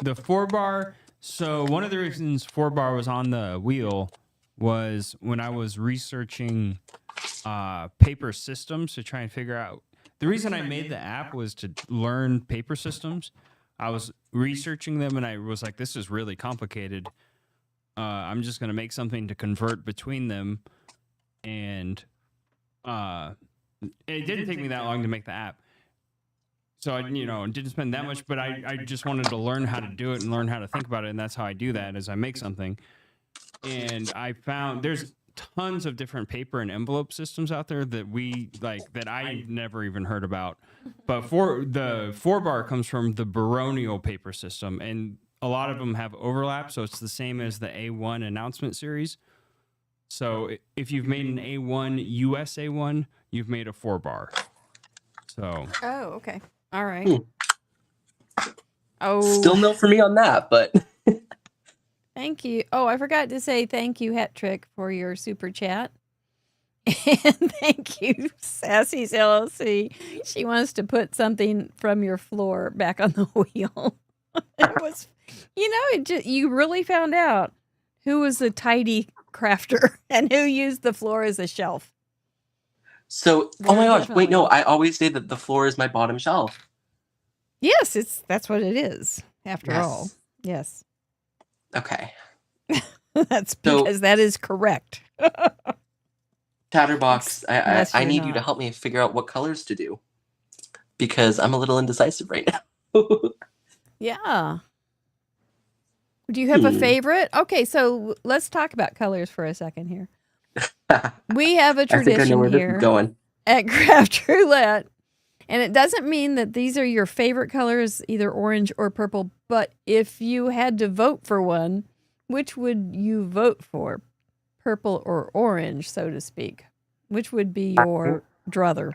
the 4-bar. So one of the reasons 4-bar was on the wheel was when I was researching paper systems to try and figure out. The reason I made the app was to learn paper systems. I was researching them and I was like, this is really complicated. I'm just going to make something to convert between them. And it didn't take me that long to make the app. So I, didn't spend that much, but I just wanted to learn how to do it and learn how to think about it. And that's how I do that is I make something. And I found there's tons of different paper and envelope systems out there that that I never even heard about. But the 4-bar comes from the baronial paper system, and a lot of them have overlap. So it's the same as the A1 announcement series. So if you've made an A1 US A1, you've made a 4-bar. So. Oh, okay. All right. Hmm. Oh, Still no for me on that, but thank you. Oh, I forgot to say thank you, Hat Trick, for your super chat. And thank you, Sassy's LLC. She wants to put something from your floor back on the wheel. It was, you really found out who was the tidy crafter and who used the floor as a shelf. so Very oh my gosh, definitely. wait, no, I always say that the floor is my bottom shelf. Yes, that's what it is, after Yes. all. Yes. Okay. That's So- because that is correct. Chatterbox, Unless I you're need you to not. help me figure out what colors to do. Because I'm a little indecisive right now. Yeah. Do you have a Hmm. favorite? Okay, so let's talk about colors for a second here. We have a I think I know tradition where this is here going. at Craft Roulette, and it doesn't mean that these are your favorite colors, either orange or purple, but if you had to vote for one, which would you vote for? Purple or orange, so to speak? Which would be your druther?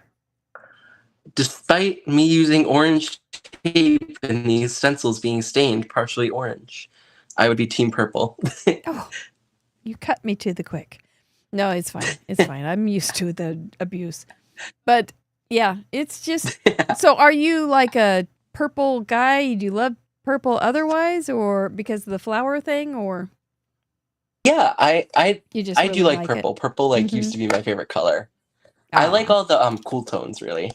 Despite me using orange tape and these stencils being stained partially orange, I would be team purple. Oh, you cut me to the quick. No, it's fine. It's fine. I'm used to the abuse. But yeah, it's just. So are you like a purple guy? Do you love purple otherwise, or because of the flower thing, or Yeah, you just I really do like like purple. it? Purple used to be my favorite color. Ah. I like all the cool tones, really.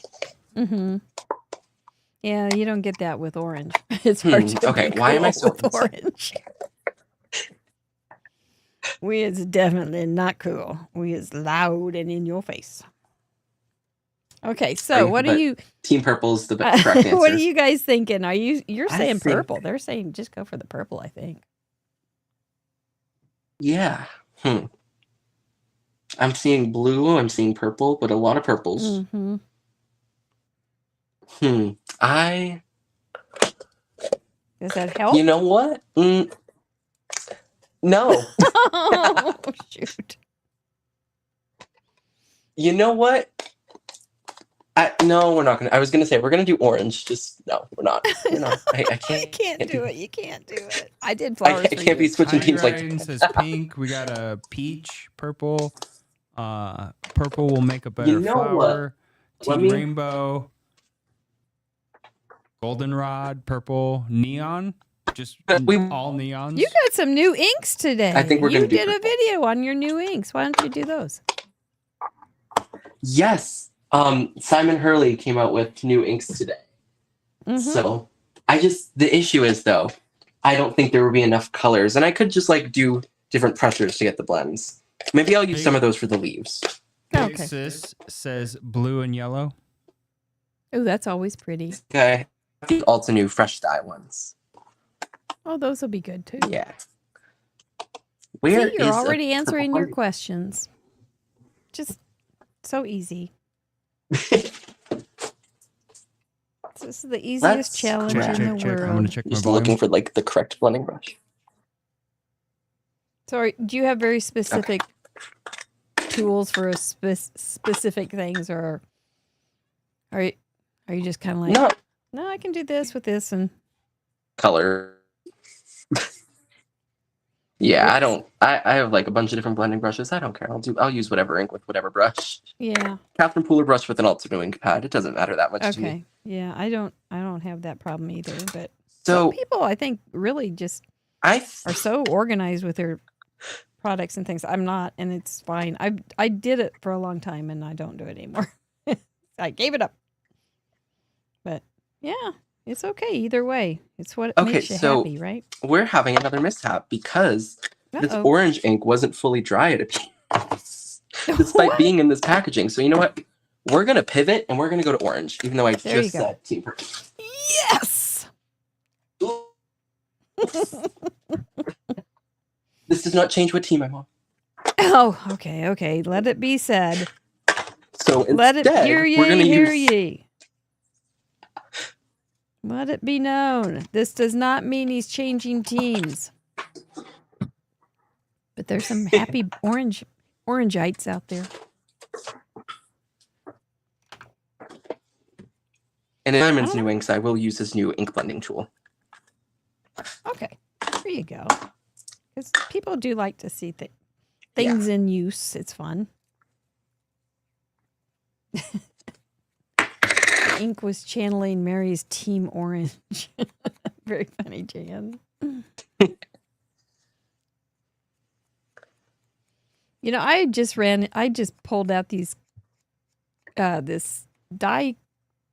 Mm-hmm. Yeah, you don't get that with orange. It's hard to okay, be why am I cool so with orange? We is definitely not cool. We is loud and in your face. Okay, so what are But you? Team purple's the correct answer. What are you guys thinking? You're I saying think- purple? They're saying just go for the purple. I think. Yeah. I'm seeing blue. I'm seeing purple, but a lot of purples. Mm-hmm. I. Does that help? You know what? No. Oh shoot! You know what? No, we're not gonna. I was gonna say we're gonna do orange. Just no, we're not. We're not. I can't. You can't do it. You can't do it. I did flowers. I can't be switching Tiny teams like. Ryan says pink. We got a peach, purple. Purple will make a better You know flower. Let Team me- rainbow. Goldenrod, purple, neon. Just We- all neons. You got some new inks today. I think we're you gonna do did a purple. video on your new inks. Why don't you do those? Yes. Simon Hurley came out with new inks today. Mhm. So the issue is though, I don't think there will be enough colors, and I could just do different pressures to get the blends. Maybe I'll use some of those for the leaves. Big Okay. Sis says blue and yellow. Oh, that's always pretty. Okay. The Ulta new fresh dye ones. Oh, those will be good too. Yeah. Where See, you're is a already answering your purple questions. Just so easy. This is the easiest Let's challenge check, in the check. I'm world. gonna check my Just volume. looking for the correct blending brush. So, do you have very specific tools for specific things, or are you just kind of like, No no, I can do this with this, and color. Yeah, I don't. I have a bunch of different blending brushes. I don't care. I'll use whatever ink with whatever brush. yeah, Catherine Pooler brush with an Ulta new ink pad. It doesn't matter that much to me. okay, yeah. I don't have that problem either. But So some people, I think, really just are so organized with their products and things. I'm not, and it's fine. I did it for a long time, and I don't do it anymore. I gave it up. But yeah, it's okay either way. It's what makes you happy, right? we're having another mishap because this Uh-oh. orange ink wasn't fully dry, it appears, despite What? being in this packaging. So you know what? We're gonna pivot and we're gonna go to orange, even though I There you just go. said team purple. Yes. This does not change what team I'm on. Oh, okay. Let it be said. So Let it instead, hear we're gonna ye, hear use. ye. Let it be known. This does not mean he's changing teams. But there's some happy orangites out there. And in Simon's new inks, I will use his new ink blending tool. Okay, there you go. Because people do like to see things in use. It's fun. The ink was channeling Mary's Team Orange. Very funny, Jan. You know, I just pulled out these, this die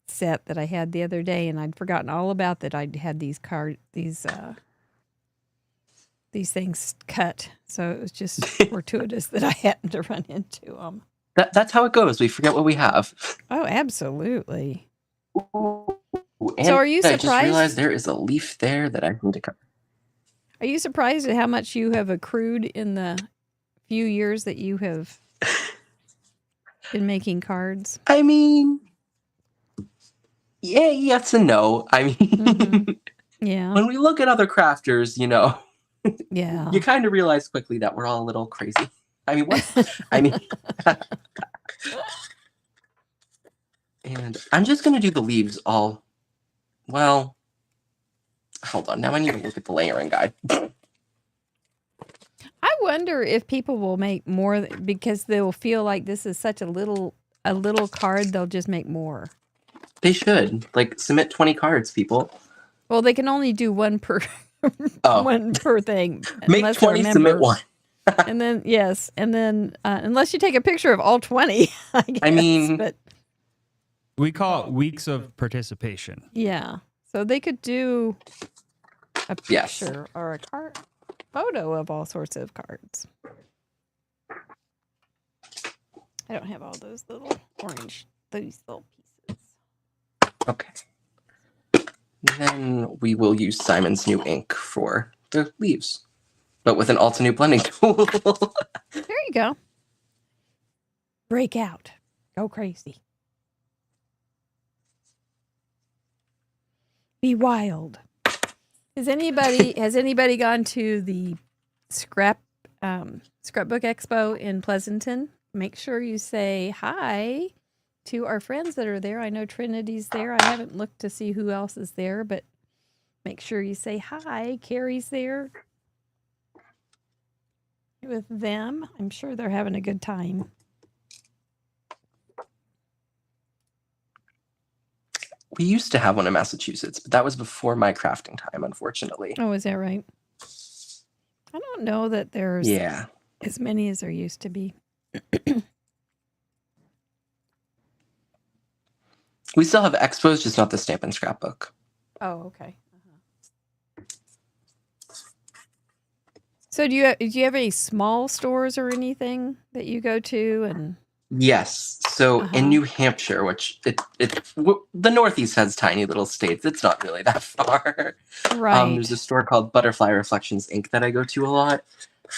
set that I had the other day, and I'd forgotten all about that. I'd had these things cut, so it was just fortuitous that I happened to run into them. That's how it goes. We forget what we have. Oh, absolutely. And So are you I just surprised? realized there is a leaf there that I need to cut. Are you surprised at how much you have accrued in the few years that you have been making cards? I mean, yeah, yes and no. I mean, Yeah. when we look at other crafters, Yeah. you kind of realize quickly that we're all a little crazy. I mean, what? I mean, and I'm just going to do the leaves all, well, hold on. Now I need to look at the layering guide. I wonder if people will make more because they'll feel like this is such a little card. They'll just make more. They should submit 20 cards, people. Well, they can only do one per one per thing. Make 20, submit one. And then unless you take a picture of all 20, I guess. I mean, but We call it weeks of participation. yeah, so they could do a Yes. picture or a photo of all sorts of cards. I don't have all those little these little pieces. Okay. Then we will use Simon's new ink for the leaves, but with an Alta new blending tool. There you go. Break out. Go crazy. Be wild. Has anybody gone to the scrapbook expo in Pleasanton? Make sure you say hi to our friends that are there. I know Trinity's there. I haven't looked to see who else is there, but make sure you say hi. Carrie's there with them. I'm sure they're having a good time. We used to have one in Massachusetts, but that was before my crafting time, unfortunately. Oh, is that right? I don't know that there's as many as there used to be. We still have expos, just not the Stampin' Scrapbook. Oh, okay. So do you have any small stores or anything that you go to? And Yes. So in New Hampshire, which the Northeast has tiny little states. It's not really that far. right. There's a store called Butterfly Reflections Inc. that I go to a lot.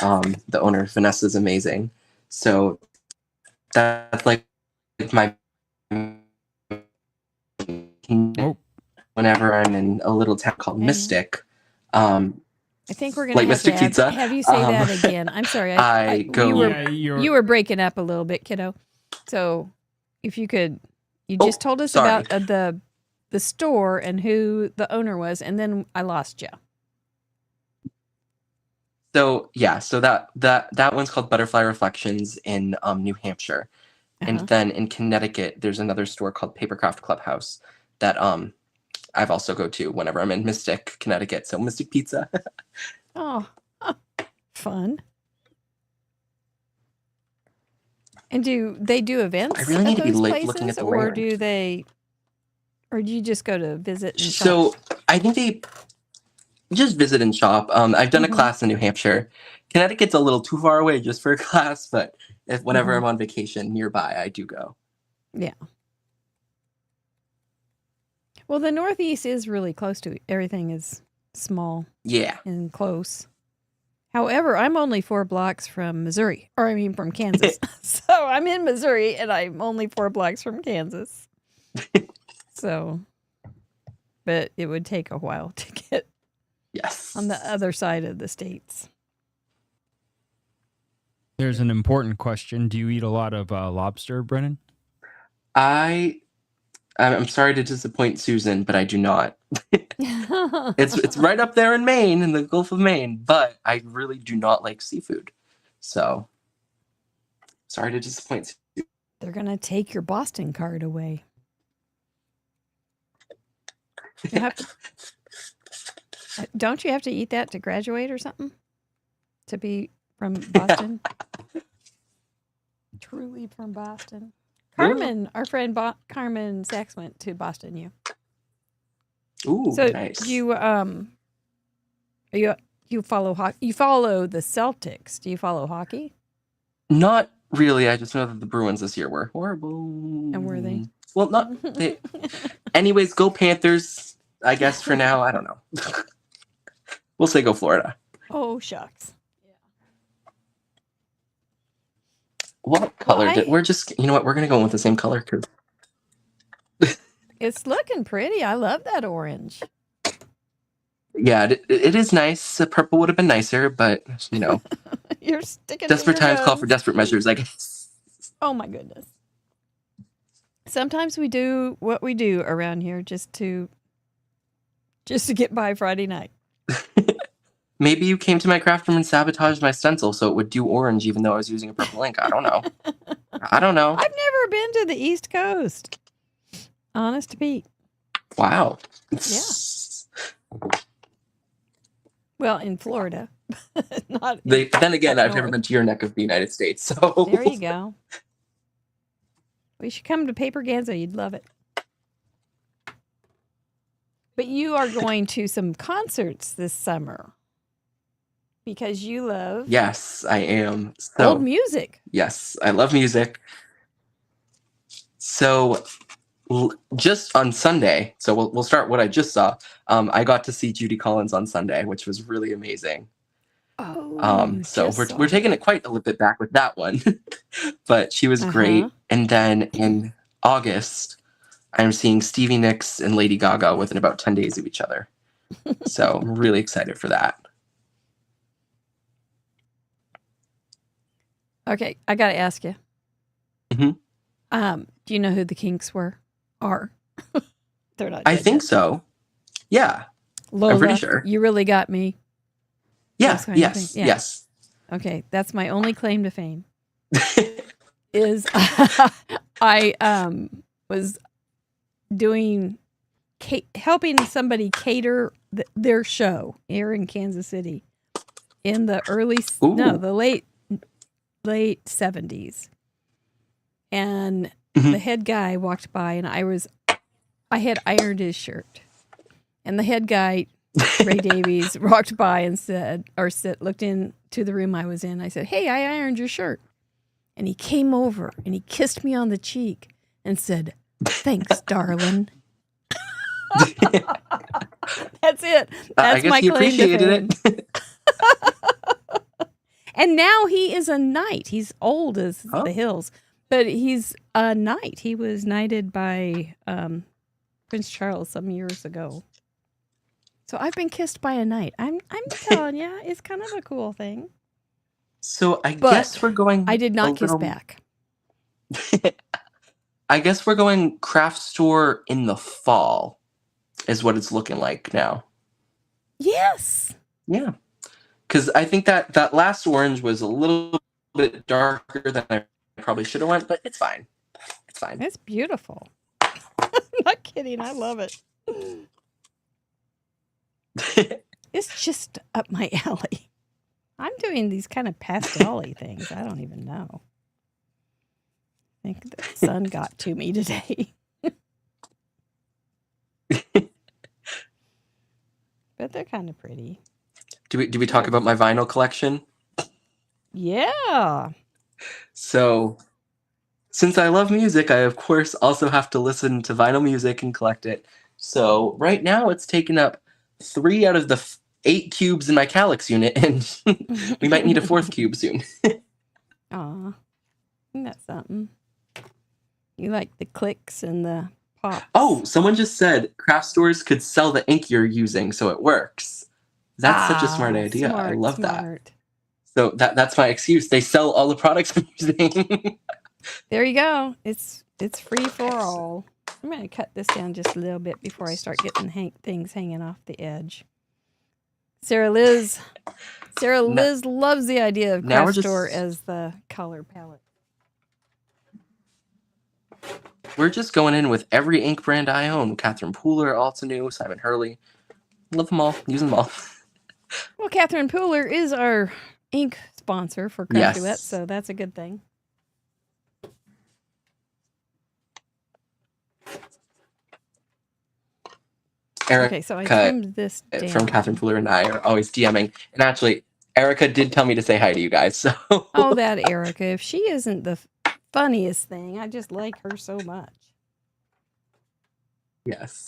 The owner, Vanessa, is amazing. So that's like my whenever I'm in a little town called Mystic. I think we're gonna have to have you say that again. I'm sorry. I go. You were breaking up a little bit, kiddo. So if you could, you just told us about the store and who the owner was, and then I lost you. So so that one's called Butterfly Reflections in New Hampshire, and then in Connecticut there's another store called Papercraft Clubhouse that I've also go to whenever I'm in Mystic, Connecticut. So Mystic Pizza. Oh, fun. And do they do events? I really need to be places, looking at the or do you just go to visit and shop? So I think they just visit and shop. I've done a class in New Hampshire. Connecticut's a little too far away just for a class, but whenever I'm on vacation nearby, I do go. Yeah. Well, the Northeast is really close to everything is small. Yeah. And close. However, I'm only 4 blocks from Missouri, from Kansas. So I'm in Missouri and I'm only 4 blocks from Kansas. So, but it would take a while to get on the other side of the states. There's an important question. Do you eat a lot of lobster, Brennan? I'm sorry to disappoint Susan, but I do not. It's right up there in Maine, in the Gulf of Maine, but I really do not like seafood. So, sorry to disappoint Susan. They're going to take your Boston card away. Don't you have to eat that to graduate or something? To be from Boston? Truly from Boston. Carmen, our friend Carmen Sachs went to Boston U. Ooh, so nice. You follow hockey? You follow the Celtics? Do you follow hockey? Not really. I just know that the Bruins this year were horrible. And were they? Well, not they. Anyways, go Panthers. I guess for now. I don't know. We'll say go Florida. Oh shucks. What color Why? we're just, you know what, we're gonna go with the same color because It's looking pretty. I love that orange. yeah, it is nice. Purple would have been nicer, but you know, You're sticking to desperate your times call for guns. desperate measures, I guess. Oh my goodness. Sometimes we do what we do around here just to get by Friday night. Maybe you came to my craft room and sabotaged my stencil so it would do orange even though I was using a purple ink. I don't know. I don't know. I've never been to the East Coast. Honest to Pete. Wow. Yeah. Well, in Florida. Not Then again, up I've never north. been to your neck of the United States, so There you go. We should come to Paper Ganzo. You'd love it. But you are going to some concerts this summer because you love Yes, I am. So old music. yes, I love music. So just on Sunday, so we'll start what I just saw. I got to see Judy Collins on Sunday, which was really amazing. Oh, So we're taking it quite a little bit back with that one, but she was great. And then in August, I'm seeing Stevie Nicks and Lady Gaga within about 10 days of each other. So I'm really excited for that. Okay, I got to ask you. Mhm. Do you know who the Kinks are? They're not. I dead think yet. so. Yeah. Lola, I'm pretty sure. You really got me. Yeah. Those kind of Yes. things. Yeah. Yes. Okay, that's my only claim to fame. Is I was doing helping somebody cater their show here in Kansas City in the late 70s. And the head guy walked by and I had ironed his shirt. And the head guy, Ray Davies, walked by and looked into the room I was in. I said, "Hey, I ironed your shirt." And he came over and he kissed me on the cheek and said, "Thanks, darling." That's it. That's I guess my he claim to appreciated fame. it. And now he is a knight. He's old as the hills, but he's a knight. He was knighted by Prince Charles some years ago. So I've been kissed by a knight. I'm telling you, it's kind of a cool thing. So I guess we're going. I did not kiss back. I guess we're going craft store in the fall, is what it's looking like now. Yes. Yeah. Because I think that last orange was a little bit darker than I probably should have went, but it's fine. It's fine. It's beautiful. I'm not kidding. I love it. It's just up my alley. I'm doing these kind of pastel-y things. I don't even know. I think the sun got to me today. But they're kind of pretty. Do we talk about my vinyl collection? Yeah. So, since I love music, I of course also have to listen to vinyl music and collect it. So right now it's taken up 3 out of the 8 cubes in my Calc unit, and we might need a 4th cube soon. Aw. Isn't that something? You like the clicks and the pops. Oh, someone just said craft stores could sell the ink you're using so it works. That's such a smart idea. I love that. So that's my excuse. They sell all the products I'm using. There you go. It's free for all. I'm going to cut this down just a little bit before I start getting things hanging off the edge. Sarah Liz loves the idea of craft store as the color palette. We're just going in with every ink brand I own. Catherine Pooler, Altenew, Simon Hurley. Love them all. Use them all. Well, Catherine Pooler is our ink sponsor for Craft Roulette, so that's a good thing. Erica, okay, so I trimmed this down. From Catherine Pooler and I are always DMing. And actually, Erica did tell me to say hi to you guys. So. Oh, that Erica. If she isn't the funniest thing, I just like her so much. Yes.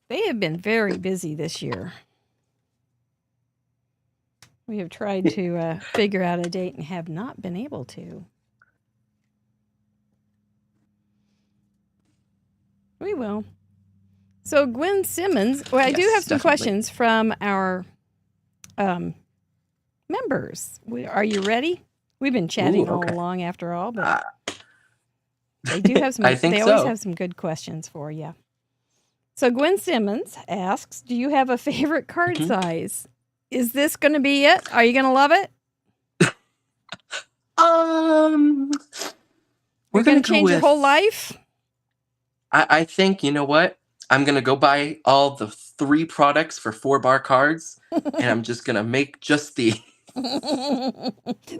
They have been very busy this year. We have tried to figure out a date and have not been able to. We will. So Gwen Simmons, well, I do Yes, have some definitely. questions from our members. Are you ready? We've been chatting all okay. along after all, but Uh, they do have some, I think they always so. have some good questions for you. So Gwen Simmons asks, do you have a favorite card Mhm. size? Is this going to be it? Are you going to love it? We're You're going gonna to go change your with. whole life? I think, you know what? I'm gonna go buy all the 3 products for 4-bar cards, and I'm just gonna make just the.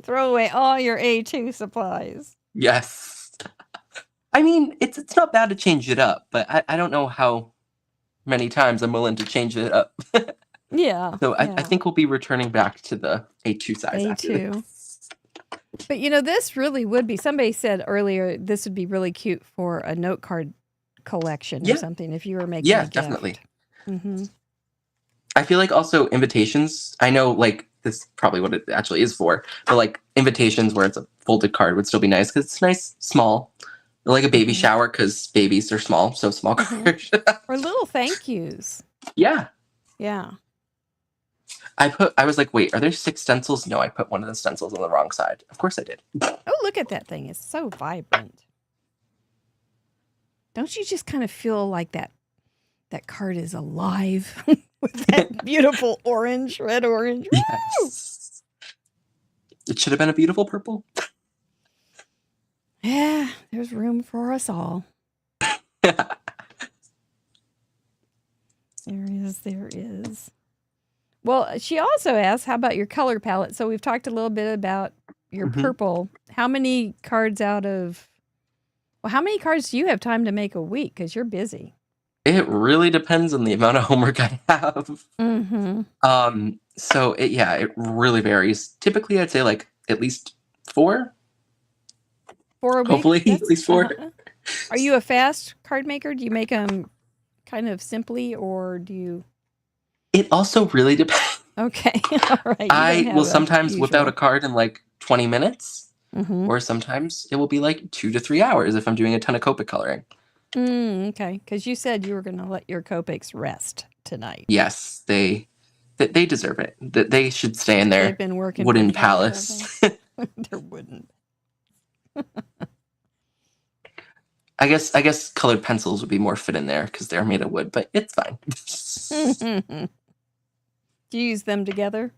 Throw away all your A2 supplies. Yes. I mean, it's not bad to change it up, but I don't know how many times I'm willing to change it up. Yeah. So I yeah. think we'll be returning back to the A2 size after A2. this. But this really would be, somebody said earlier, this would be really cute for a note card collection or Yeah. something if you were making a Yeah, gift. definitely. Mm-hmm. I feel like also invitations, I know like this is probably what it actually is for, but like invitations where it's a folded card would still be nice because it's nice, small. Like a baby shower because babies are small, so small card. Or little thank yous. Yeah. Yeah. I was like, wait, are there 6 stencils? No, I put one of the stencils on the wrong side. Of course I did. Oh, look at that thing. It's so vibrant. Don't you just kind of feel like that card is alive with that beautiful orange, red orange? Yes. It should have been a beautiful purple. Yeah, there's room for us all. There is. Well, she also asked, how about your color palette? So we've talked a little bit about your purple. How many cards how many cards do you have time to make a week? Because you're busy. It really depends on the amount of homework I have. Mm-hmm. So it really varies. Typically, I'd say like at least 4. 4 a week? Hopefully, at least 4. Are you a fast card maker? Do you make them kind of simply, or do you? It also really depends. Okay, all right. I will sometimes whip out a card in like 20 minutes, or sometimes it will be like 2 to 3 hours if I'm doing a ton of Copic coloring. Okay, because you said you were going to let your Copics rest tonight. Yes, they deserve it. They should stay in their They've been working wooden pretty hard, palace. They're wooden. I guess colored pencils would be more fit in there because they're made of wood, but it's fine. Do you use them together?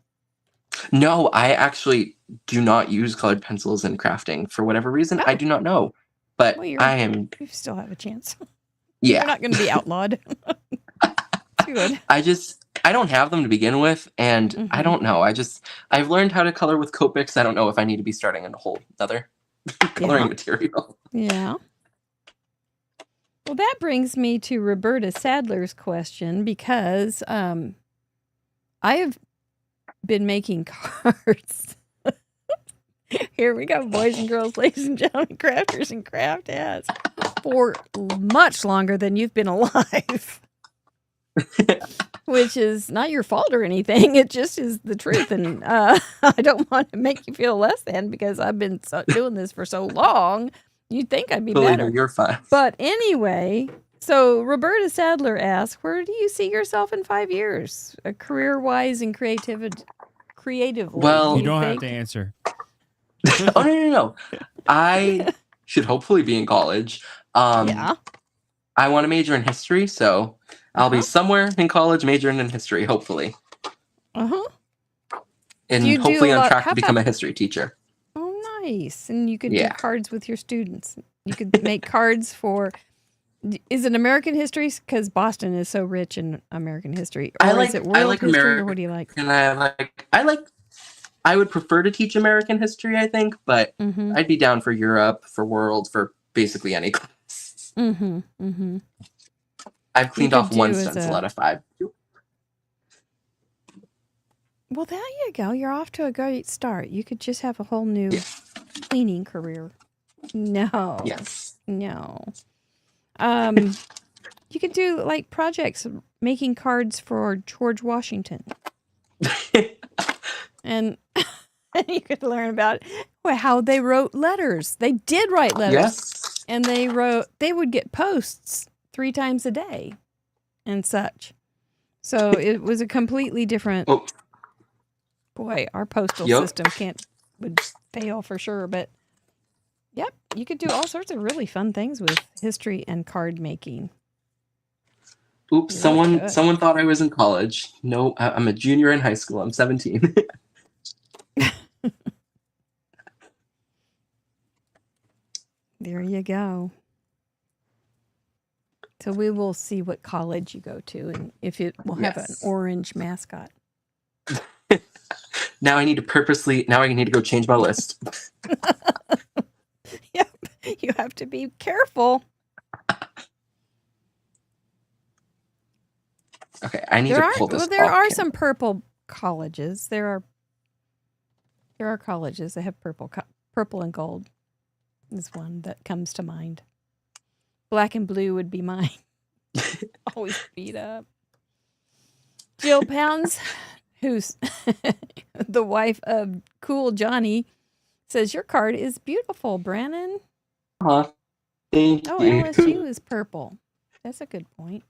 No, I actually do not use colored pencils in crafting for whatever reason. I do not know, but Well, you still have a chance. Yeah. You're not going to be outlawed. Good. I don't have them to begin with, and I don't know. I've learned how to color with Copics. I don't know if I need to be starting a whole other coloring material. Yeah. Well, that brings me to Roberta Sadler's question, because I have been making cards. Here we go, boys and girls, ladies and gentlemen, crafters and craft ads, for much longer than you've been alive. Which is not your fault or anything. It just is the truth. And I don't want to make you feel less than, because I've been doing this for so long. You'd think I'd be better. You're fine. But anyway, so Roberta Sadler asks, where do you see yourself in 5 years? Career-wise and creatively? Well, you don't have to answer. Oh, no. I should hopefully be in college. Yeah. I want to major in history, so I'll be somewhere in college majoring in history, hopefully. And hopefully on track to become a history teacher. Oh, nice. And you could do cards with your students. You could make cards for... Is it American history? Because Boston is so rich in American history. Or is it world history, American, or what do you like? And I would prefer to teach American history, I think, but I'd be down for Europe, for world, for basically any class. I've cleaned off 1 stencil out of 5. Well, there you go. You're off to a great start. You could just have a whole new cleaning career. No. Yes. No. You could do like projects making cards for George Washington. And you could learn about how they wrote letters. They did write letters. Yes. And they would get posts 3 times a day and such. So it was a completely different, Oh, boy, our postal Yep. system would fail for sure. But yep, you could do all sorts of really fun things with history and card making. oops, You someone could. someone thought I was in college. No, I'm a junior in high school. I'm 17. There you go. So we will see what college you go to and if it will have an Yes. orange mascot. Now I need to go change my list. Yep, you have to be careful. Okay, I need There to pull this are off. some purple colleges. There are colleges that have purple and gold. Is one that comes to mind. Black and blue would be mine. Always beat up. Jill Pounds, who's the wife of Cool Johnny, says your card is beautiful, Brennan. Thank Oh, you. LSU is purple. That's a good point.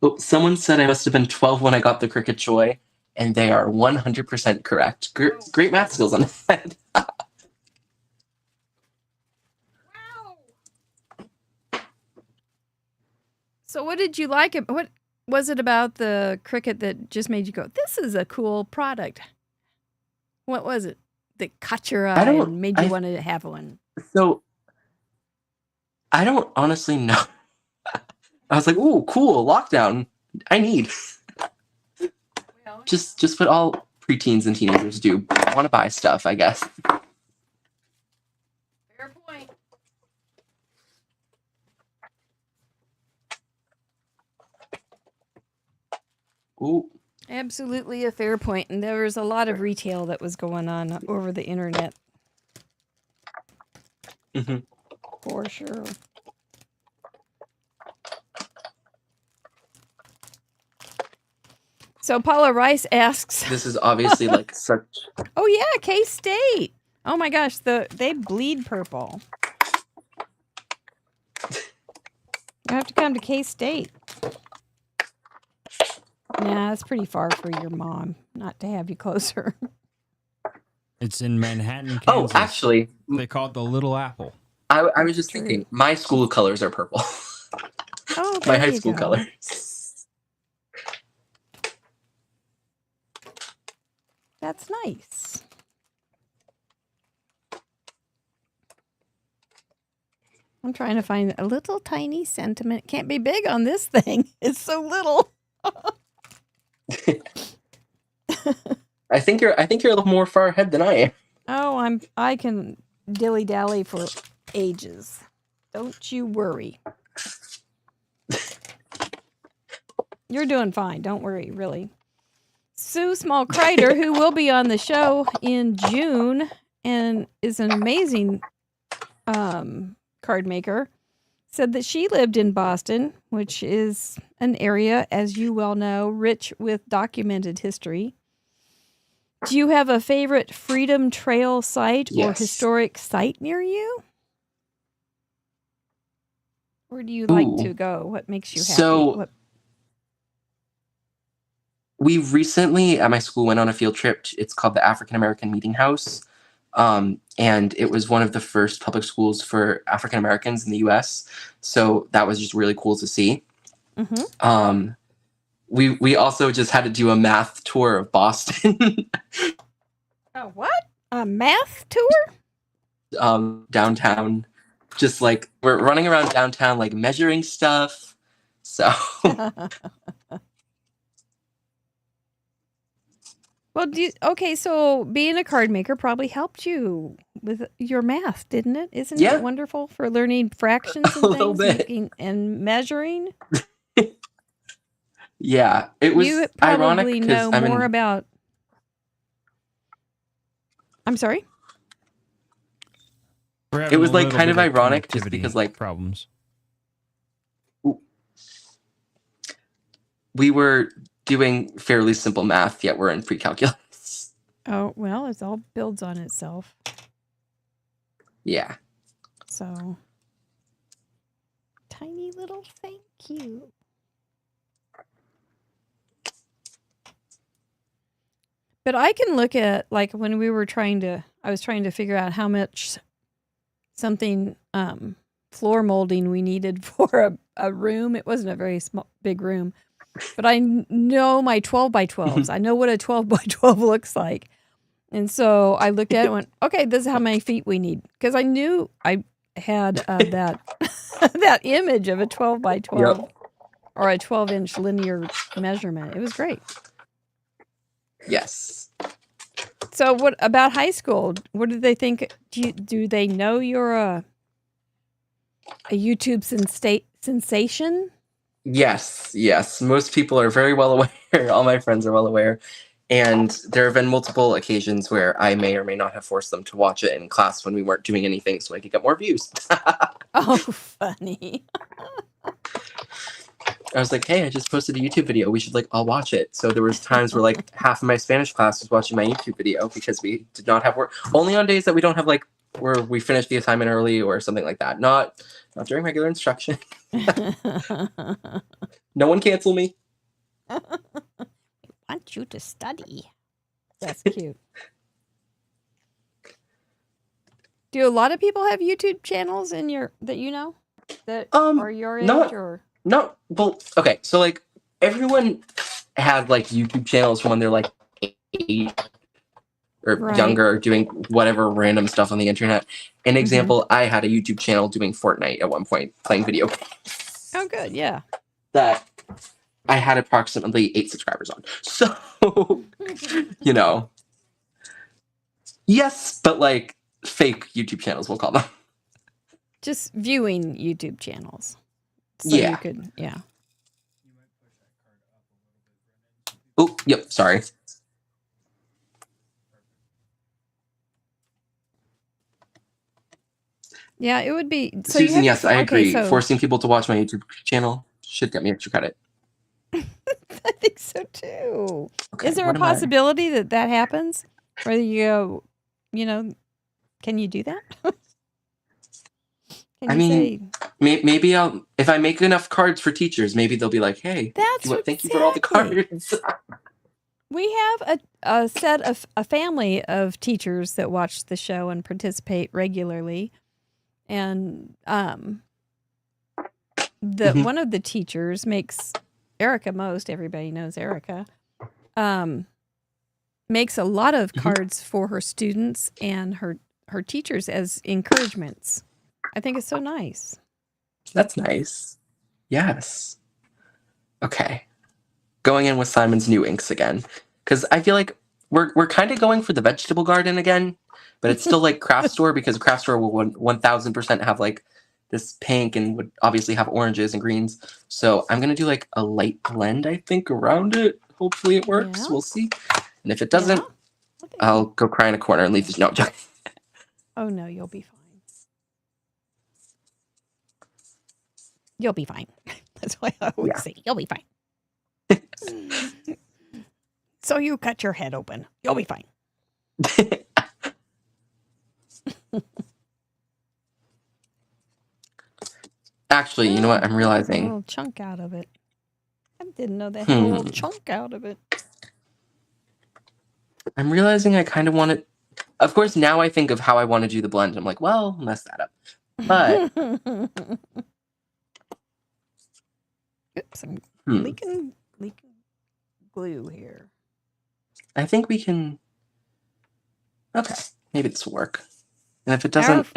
Oh, someone said I must have been 12 when I got the cricket joy, and they are 100% correct. Great math skills on that. So what did you like? What was it about the cricket that just made you go, this is a cool product? What was it that caught your eye and made you want to have one? So, I don't honestly know. I was like, ooh, cool, lockdown. I need. Just what all preteens and teenagers do. Want to buy stuff, I guess. Fair point. Ooh. Absolutely a fair point. And there was a lot of retail that was going on over the internet. Mm-hmm. For sure. So Paula Rice asks, This is obviously like such. oh yeah, K-State. Oh my gosh, they bleed purple. You have to come to K-State. Nah, it's pretty far for your mom not to have you closer. It's in Manhattan, Oh, Kansas. actually, They call it the Little Apple. I was just True. thinking, my school colors are purple. Oh, My there high you school go. colors. That's nice. I'm trying to find a little tiny sentiment. Can't be big on this thing. It's so little. I think you're a little more far ahead than I am. Oh, I can dilly-dally for ages. Don't you worry. You're doing fine. Don't worry, really. Sue Small Kreider, who will be on the show in June and is an amazing card maker, said that she lived in Boston, which is an area, as you well know, rich with documented history. Do you have a favorite Freedom Trail site or Yes. historic site near you? Where do you like Ooh. to go? What makes you happy? So- We recently at my school went on a field trip. It's called the African American Meeting House. And it was one of the first public schools for African Americans in the US. So that was just really cool to see. Mm-hmm. We also just had to do a math tour of Boston. Oh, what? A math tour? Downtown. Just like we're running around downtown, like measuring stuff. So Well, okay, so being a card maker probably helped you with your math, didn't it? Isn't Yeah. it wonderful for learning fractions and A little things bit. and measuring? yeah, it was You ironic probably because know more about. I'm sorry? We're It having was a like little kind of bit ironic just connectivity because like problems. we were doing fairly simple math, yet we're in pre-calculus. Oh, well, it all builds on itself. Yeah. So, tiny little thank you. But I can look at, like, when I was trying to figure out how much something floor molding we needed for a room. It wasn't a very big room, but I know my 12 by 12s. I know what a 12 by 12 looks like. And so I looked at it and went, okay, this is how many feet we need. Because I knew I had that that image of a 12 by 12 or a 12-inch linear measurement. It was great. Yes. So what about high school? What did they think? Do they know you're a YouTube sensation? Yes. Most people are very well aware. All my friends are well aware. And there have been multiple occasions where I may or may not have forced them to watch it in class when we weren't doing anything so I could get more views. Oh, funny. I was like, hey, I just posted a YouTube video. We should like all watch it. So there was times where like half of my Spanish class was watching my YouTube video because we did not have work. Only on days that we don't have like where we finish the assignment early or something like that. Not during regular instruction. No one cancel me. I want you to study. That's cute. Do a lot of people have YouTube channels that you know that are your age or? No, well, okay. So like everyone had like YouTube channels when they're like 8 or younger, doing whatever random stuff on the internet. An example, I had a YouTube channel doing Fortnite at one point, playing video games. Oh, good, yeah. That I had approximately 8 subscribers on. So, you know, yes, but like fake YouTube channels, we'll call them. Just viewing YouTube channels. So yeah. You could, yeah. Oh, yep, sorry. Yeah, it would be. So Susan, yes, I agree. So, forcing people to watch my YouTube channel should get me extra credit. I think so too. Okay, is there a possibility that happens? Whether you go, can you do that? Maybe I'll, if I make enough cards for teachers, maybe they'll be like, hey, thank you for all the cards. We have a family of teachers that watch the show and participate regularly. And one of the teachers makes Erica most. Everybody knows Erica. Makes a lot of cards for her students and her teachers as encouragements. I think it's so nice. That's nice. Yes. Okay. Going in with Simon's new inks again, because I feel like we're kind of going for the vegetable garden again, but it's still like craft store, because craft store will 1000% have like this pink and would obviously have oranges and greens. So I'm gonna do like a light blend, I think, around it. Hopefully it works. Yeah. We'll see. And if it doesn't, I'll go cry in a corner and leave this note. Oh no, you'll be fine. You'll be fine. That's why I always say you'll be fine. So you cut your head open. You'll be fine. Actually, you know what? I'm realizing. A little chunk out of it. I didn't know that had a little chunk out of it. I'm realizing I kind of want to. Of course, now I think of how I want to do the blend. I'm like, well, mess that up. But. Oops, I'm leaking glue here. I think we can. Okay, maybe this will work. And if it doesn't,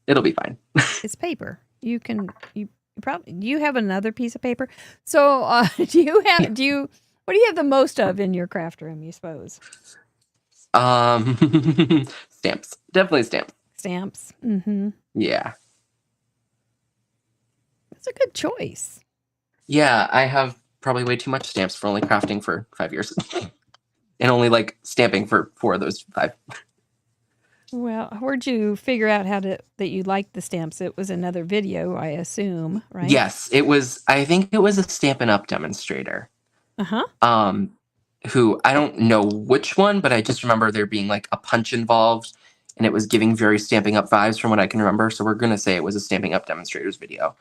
it'll be fine. It's paper. You have another piece of paper. So, what do you have the most of in your craft room, you suppose? Stamps. Definitely stamps. Stamps. Mm-hmm. Yeah. That's a good choice. Yeah, I have probably way too much stamps for only crafting for 5 years. And only like stamping for 4 of those 5. Well, where'd you figure out that you liked the stamps? It was another video, I assume, right? Yes, it was. I think it was a Stampin' Up! Demonstrator. who I don't know which one, but I just remember there being like a punch involved, and it was giving very Stamping Up vibes from what I can remember. So we're gonna say it was a Stamping Up demonstrators video.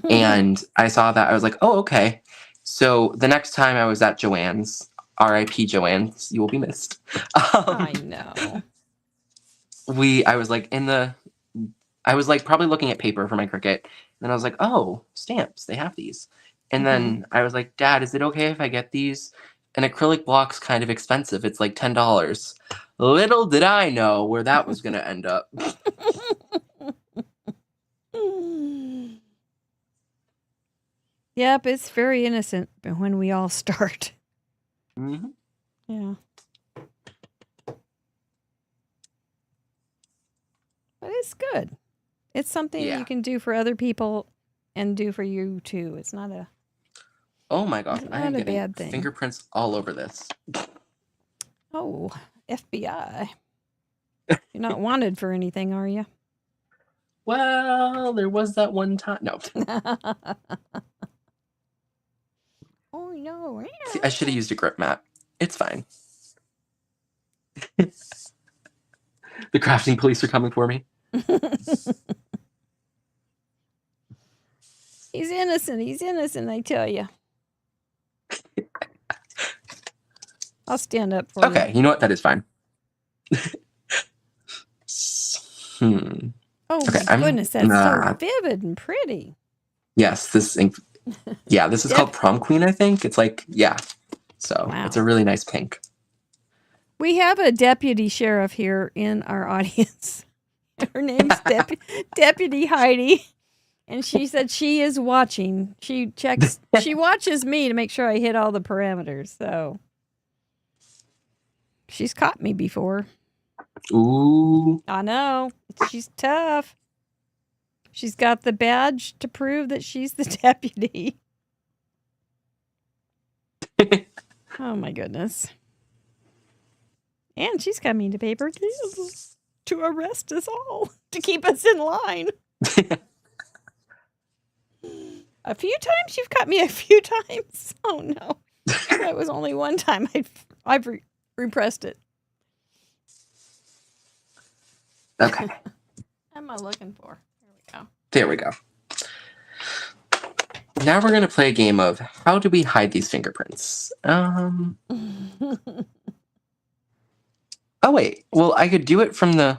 And I saw that, I was like, oh, okay. So the next time I was at Joanne's, R.I.P. Joanne's, you will be missed. I know. I was like probably looking at paper for my Cricut, and then I was like, oh, stamps, they have these. And then I was like, Dad, is it okay if I get these? An acrylic block's kind of expensive. It's like $10. Little did I know where that was going to end up. Yep, it's very innocent when we all start. Mm-hmm. Yeah. But it's good. It's something you can do for other people and do for you too. It's not a Oh my gosh, I am not a getting bad thing. fingerprints all over this. Oh, FBI. You're not wanted for anything, are you? Well, there was that one time. No. Oh no. See, I should have used a grip mat. It's fine. The crafting police are coming for me. He's innocent. He's innocent, I tell you. I'll stand up for you. Okay, you know what? That is fine. Oh Okay, my goodness, that's so vivid and pretty. Yes, this ink. Yeah, this is called Prom Queen, I think. It's like, yeah. So it's a really nice pink. We have a deputy sheriff here in our audience. Her name's Deputy Heidi. And she said she is watching. She watches me to make sure I hit all the parameters. So she's caught me before. Ooh. I know. She's tough. She's got the badge to prove that she's the deputy. Oh my goodness. And she's coming to paper to arrest us all, to keep us in line. A few times? You've caught me a few times? Oh no. That was only one time. I've repressed it. Okay. What am I looking for? There we go. Now we're going to play a game of how do we hide these fingerprints? Oh, wait. Well, I could do it from the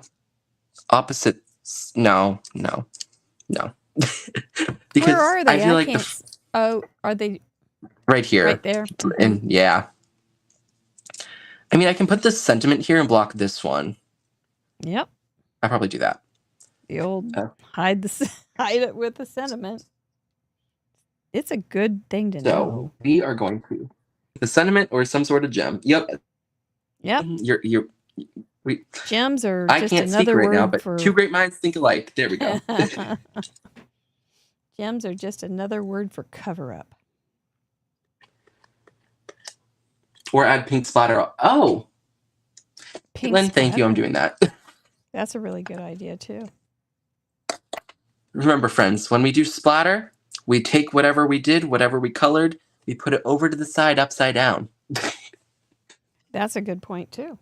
opposite. No. Because where are they? I feel like are they right here? Right there. And yeah. I mean, I can put this sentiment here and block this one. Yep. I'll probably do that. The old hide it with the sentiment. It's a good thing to know. So we are going to the sentiment or some sort of gem. Yep. Gems are I just can't another speak right word now, but for... two great minds think alike. There we go. Gems are just another word for cover up. Or add pink splatter. Oh. Pink Lynn, thank you. splatter. I'm doing that. That's a really good idea too. Remember, friends, when we do splatter, we take whatever we did, whatever we colored, we put it over to the side upside down. That's a good point too.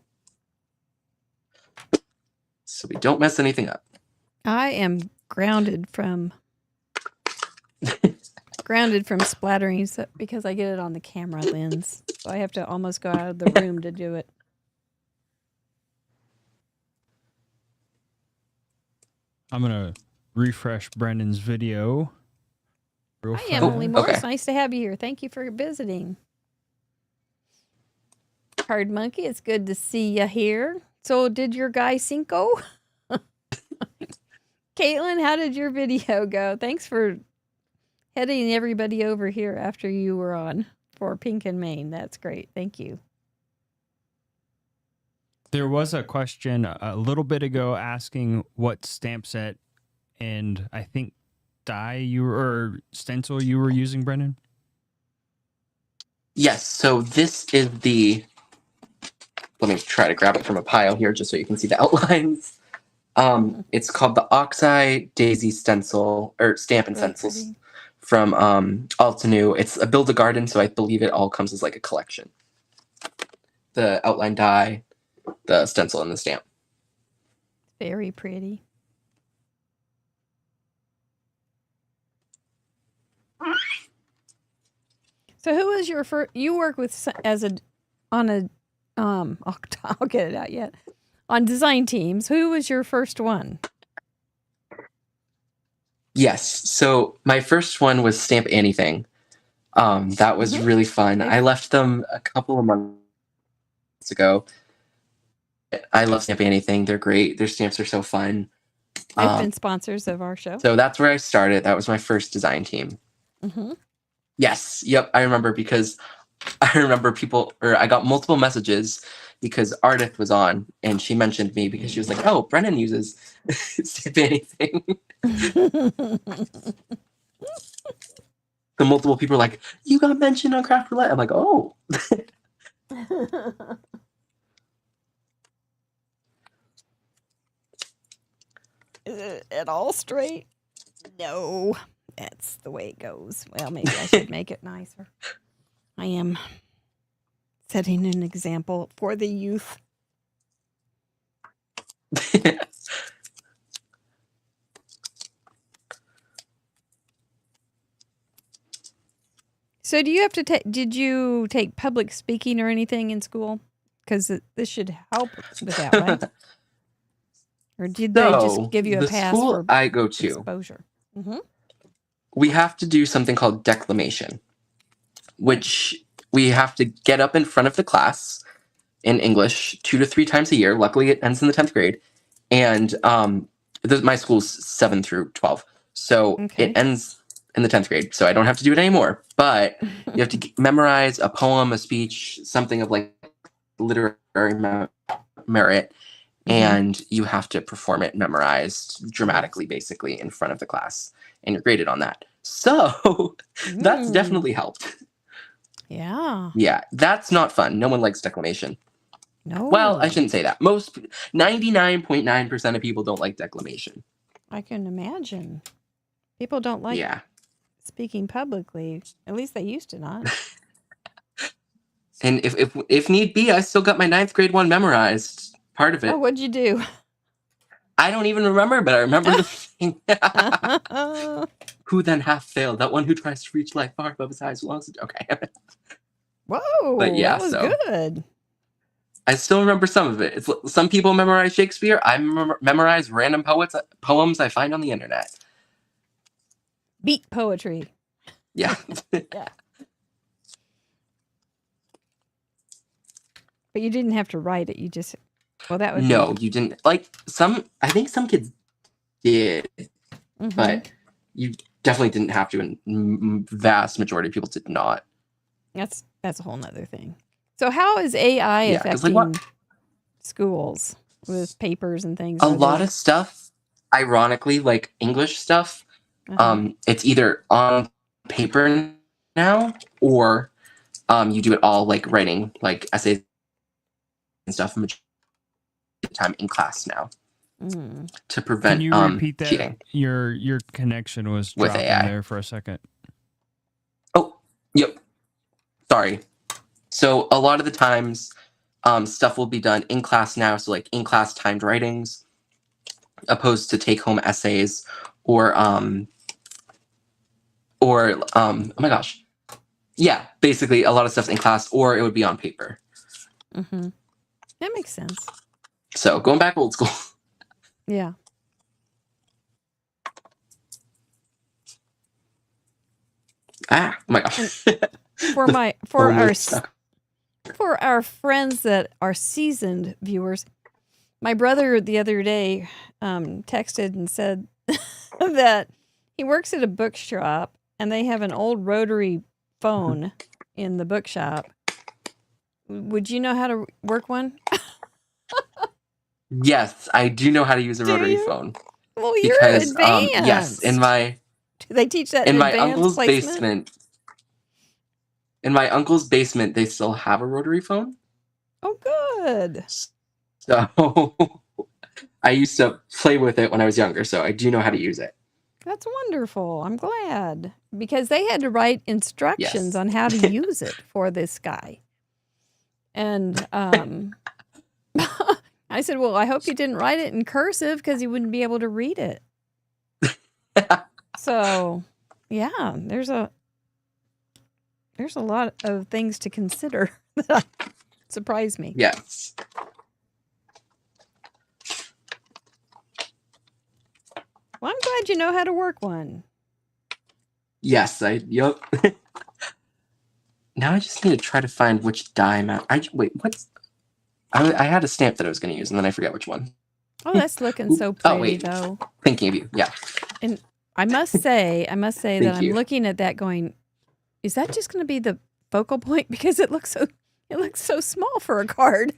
So we don't mess anything up. I am grounded from splattering because I get it on the camera lens. So I have to almost go out of the room to do it. I'm going to refresh Brennan's video. Hi, Emily Moore. It's nice to have you here. Thank you for visiting. Card Monkey, it's good to see you here. So did your guy Cinco? Caitlin, how did your video go? Thanks for heading everybody over here after you were on for Pink and Maine. That's great. Thank you. There was a question a little bit ago asking what stamp set and I think or stencil you were using, Brennan? Yes, so this is let me try to grab it from a pile here just so you can see the outlines. It's called the Oxeye Daisy Stencil, or Stamp and Stencils from Altenew. It's a Build a Garden, so I believe it all comes as like a collection. The outline die, the stencil, and the stamp. Very pretty. So who was your first? You work with I'll get it out yet. On design teams, who was your first one? Yes. So my first one was Stamp Anything. That was really fun. I left them a couple of months ago. I love Stamp Anything. They're great. Their stamps are so fun. They've been sponsors of our show. So that's where I started. That was my first design team. Mm-hmm. Yes. Yep. I remember because I got multiple messages because Ardith was on and she mentioned me because she was like, oh, Brennan uses Stamp Anything. So multiple people were like, you got mentioned on Craft Roulette. I'm like, oh. Is it at all straight? No, that's the way it goes. Well, maybe I should make it nicer. I am setting an example for the youth. So do you have to did you take public speaking or anything in school? Because this should help with that, right? Or did they just give you a pass for I go to exposure? Mm-hmm. We have to do something called declamation, which we have to get up in front of the class in English 2 to 3 times a year. Luckily, it ends in the 10th grade. And my school's 7 through 12. So it ends in the 10th grade. So I don't have to do it anymore. But you have to memorize a poem, a speech, something of like literary merit. And you have to perform it memorized dramatically, basically, in front of the class. And you're graded on that. So that's definitely helped. Yeah. Yeah, that's not fun. No one likes declamation. No. Well, I shouldn't say that. 99.9% of people don't like declamation. I can imagine. People don't like speaking publicly. At least they used to not. And if need be, I still got my 9th grade one memorized. Part of it. Oh, what'd you do? I don't even remember, but I remember the thing. Who then hath failed? That one who tries to reach life far above his eyes. Okay. Whoa, but yeah, that was good. I still remember some of it. Some people memorize Shakespeare. I memorize random poems I find on the internet. Beat poetry. Yeah. Yeah. But you didn't have to write it. You just... Well, that would you didn't. Like I think some kids did, but you definitely didn't have to, and vast majority of people did not. That's a whole nother thing. So how is AI affecting schools with papers and things? A lot of stuff, ironically, like English stuff, it's either on paper now or you do it all like writing like essays and stuff time in class now to prevent Can you repeat that? cheating. Your connection was with dropping AI there for a second. Oh, yep. Sorry. So a lot of the times stuff will be done in class now, so like in class timed writings opposed to take home essays or oh my gosh. Yeah, basically a lot of stuff's in class or it would be on paper. That makes sense. So going back old school. Yeah. Oh my gosh. For our friends that are seasoned viewers, my brother the other day texted and said that he works at a bookshop and they have an old rotary phone in the bookshop. Would you know how to work one? Yes, I do know how to use a rotary phone. Well, you're advanced. Yes, do they teach that in my advanced uncle's placement? basement. In my uncle's basement, they still have a rotary phone. Oh, good. So I used to play with it when I was younger, so I do know how to use it. That's wonderful. I'm glad. Because they had to write instructions Yes. on how to use it for this guy. And I said, well, I hope you didn't write it in cursive because he wouldn't be able to read it. So, yeah, there's a lot of things to consider that surprised me. Yes. Well, I'm glad you know how to work one. Yes, yup. Now I just need to try to find which die mount. Wait, what's... I had a stamp that I was going to use, and then I forget which one. Oh, that's looking so pretty, though. Thinking of you, yeah. And I must say that I'm you. looking at that going, is that just going to be the focal point? Because it looks so small for a card.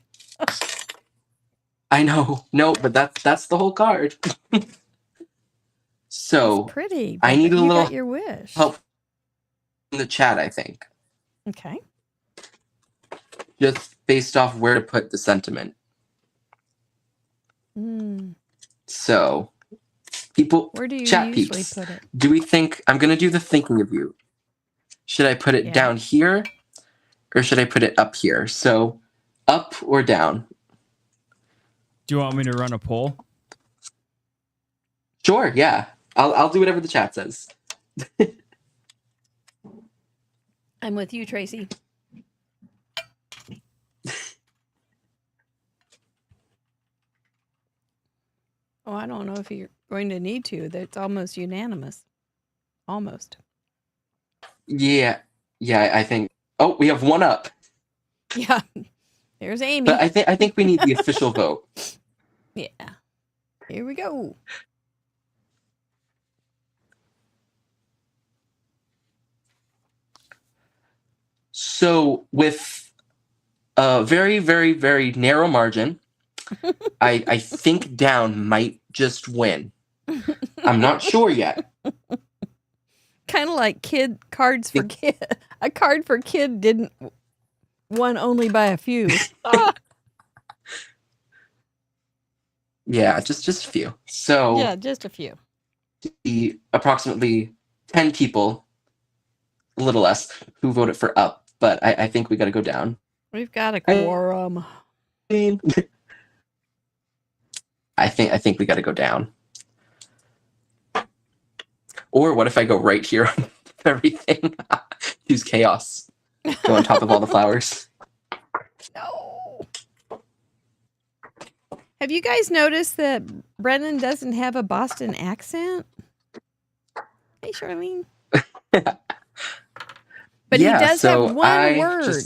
I know. No, but that's the whole card. So it's pretty. I need a you little got your wish. help in the chat, I think. Okay. Just based off where to put the sentiment. So, people, where do you chat usually peeps, put it? do we think, I'm going to do the thinking of you. Should I put it down here or should I put it up here? So, up or down? Do you want me to run a poll? Sure, yeah. I'll do whatever the chat says. I'm with you, Tracy. Oh, I don't know if you're going to need to. That's almost unanimous. Almost. Yeah, I think. Oh, we have one up. Yeah. There's Amy. But I think we need the official vote. Yeah. Here we go. So with a very, very, very narrow margin, I think down might just win. I'm not sure yet. Kind of like cards for kid. A card for kid didn't won only by a few. Yeah, just a few. So yeah, just a few. The approximately 10 people, a little less, who voted for up. But I think we got to go down. We've got a quorum. I think we got to go down. Or what if I go right here on everything? Choose chaos. Go on top of all the flowers. No. Have you guys noticed that Brennan doesn't have a Boston accent? Hey, Charlene. But yeah, he does have one word.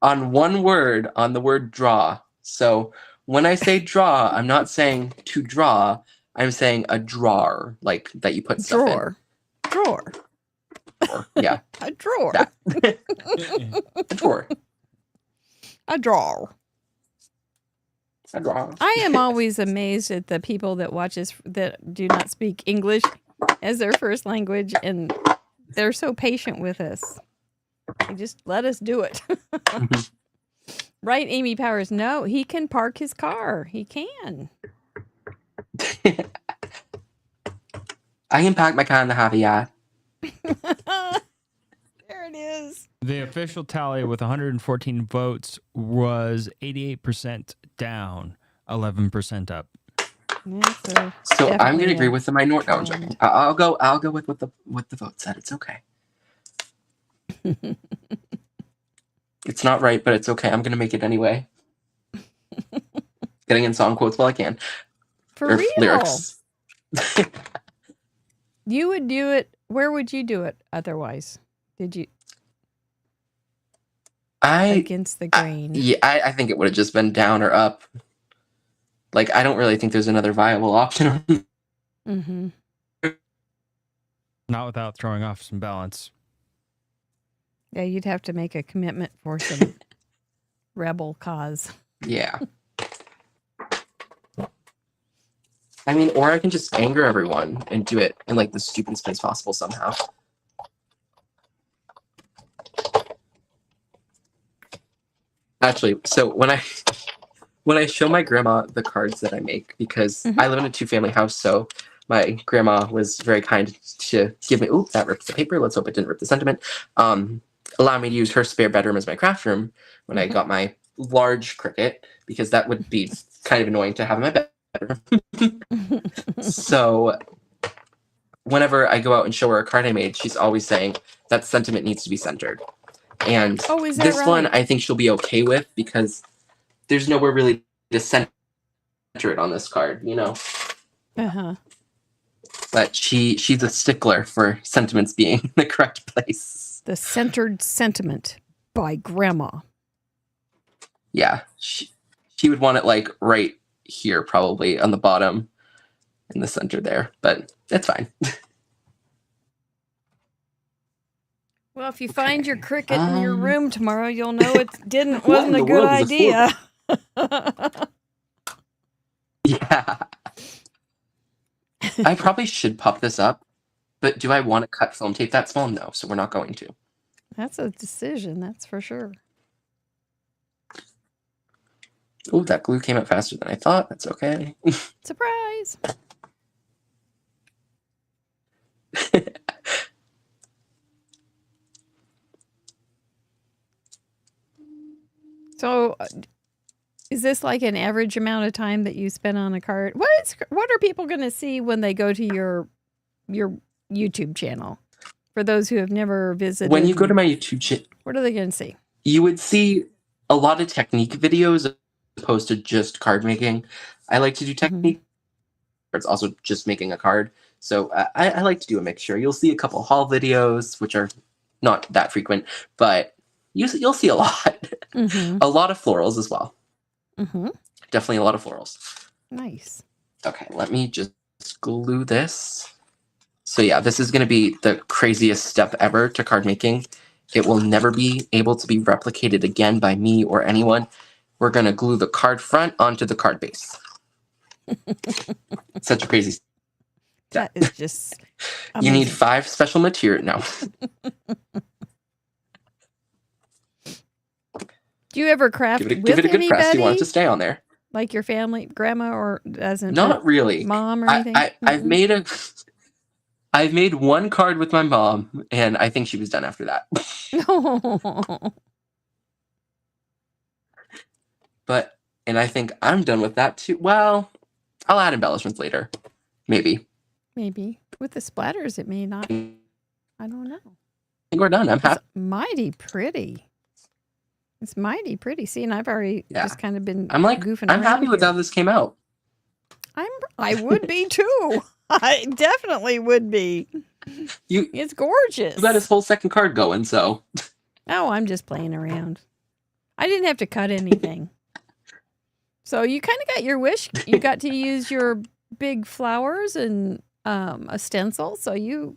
On one word, on the word draw. So when I say draw, I'm not saying to draw. I'm saying a drawer, like that you put stuff in. Drawer. Yeah. A drawer. A drawer. A drawer. A drawer. I am always amazed at the people that watch us that do not speak English as their first language, and they're so patient with us. They just let us do it. Right, Amy Powers? No, he can park his car. He can. I can park my car in the Harvey yard. There it is. The official tally with 114 votes was 88% down, 11% up. Yeah, so I'm gonna agree with the minority. No, I'm joking. I'll go with what the vote said. It's okay. It's not right, but it's okay. I'm gonna make it anyway. Getting in song quotes while I can. For real. Lyrics. You would do it. Where would you do it otherwise? Did you? Against the grain. I think it would have just been down or up. Like, I don't really think there's another viable option. Mm-hmm. Not without throwing off some balance. Yeah, you'd have to make a commitment for some rebel cause. Yeah. I mean, or I can just anger everyone and do it in like the stupidest place possible somehow. Actually, so when I show my grandma the cards that I make, because I live in a 2-family house, so my grandma was very kind to give me, oh, that ripped the paper. Let's hope it didn't rip the sentiment. Allow me to use her spare bedroom as my craft room when I got my large Cricut, because that would be kind of annoying to have in my bedroom. So whenever I go out and show her a card I made, she's always saying that sentiment needs to be centered. And is that this right? one I think she'll be okay with, because there's nowhere really to center it on this card, you know? Uh-huh. But she's a stickler for sentiments being in the correct place. The Centered Sentiment by Grandma. Yeah, she would want it like right here, probably on the bottom in the center there, but it's fine. Well, if you find your Cricut in your room tomorrow, you'll know it wasn't a good world is idea. Yeah. I probably should pop this up, but do I want to cut film tape that small? No, so we're not going to. That's a decision, that's for sure. Oh, that glue came out faster than I thought. That's okay. Surprise! So, is this like an average amount of time that you spend on a card? What are people going to see when they go to your YouTube channel? For those who have never visited, when you go to my YouTube channel, what are they going to see? You would see a lot of technique videos as opposed to just card making. I like to do technique. It's also just making a card. So I like to do a mixture. You'll see a couple haul videos, which are not that frequent, but you'll see a lot. A lot of florals as well. Definitely a lot of florals. Nice. Okay, let me just glue this. So yeah, this is going to be the craziest step ever to card making. It will never be able to be replicated again by me or anyone. We're going to glue the card front onto the card base. Such a crazy step. That is just amazing. You need 5 special material. No. Do you ever craft Give with it a good press. anybody? You want it to stay on there. Like your family, grandma, or doesn't? Not really. Mom or anything? I've made one card with my mom, and I think she was done after that. And I think I'm done with that too. Well, I'll add embellishments later. Maybe. With the splatters, it may not. I don't know. I think we're done. I'm happy. It's mighty pretty. It's mighty pretty. See, and I've already just kind of been goofing around. I'm happy with how this came out. I would be too. I definitely would be. It's gorgeous. You got his whole second card going, so. Oh, I'm just playing around. I didn't have to cut anything. So you kind of got your wish. You got to use your big flowers and a stencil. So you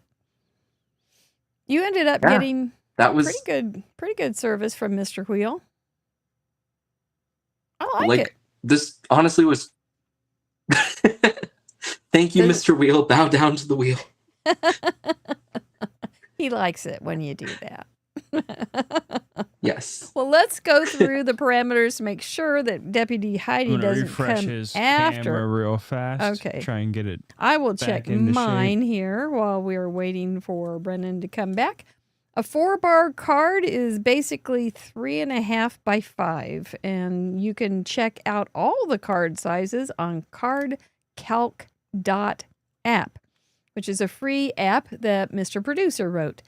ended up getting pretty good service from Mr. Wheel. I like it. This honestly was. Thank you, Mr. Wheel. Bow down to the wheel. He likes it when you do that. Yes. Well, let's go through the parameters to make sure that Deputy Heidi doesn't refresh come his after. camera real fast. Okay. Try and get it. I will back check into mine shape. here while we're waiting for Brennan to come back. A 4-bar card is basically 3.5 by 5, and you can check out all the card sizes on cardcalc.app, which is a free app that Mr. Producer wrote.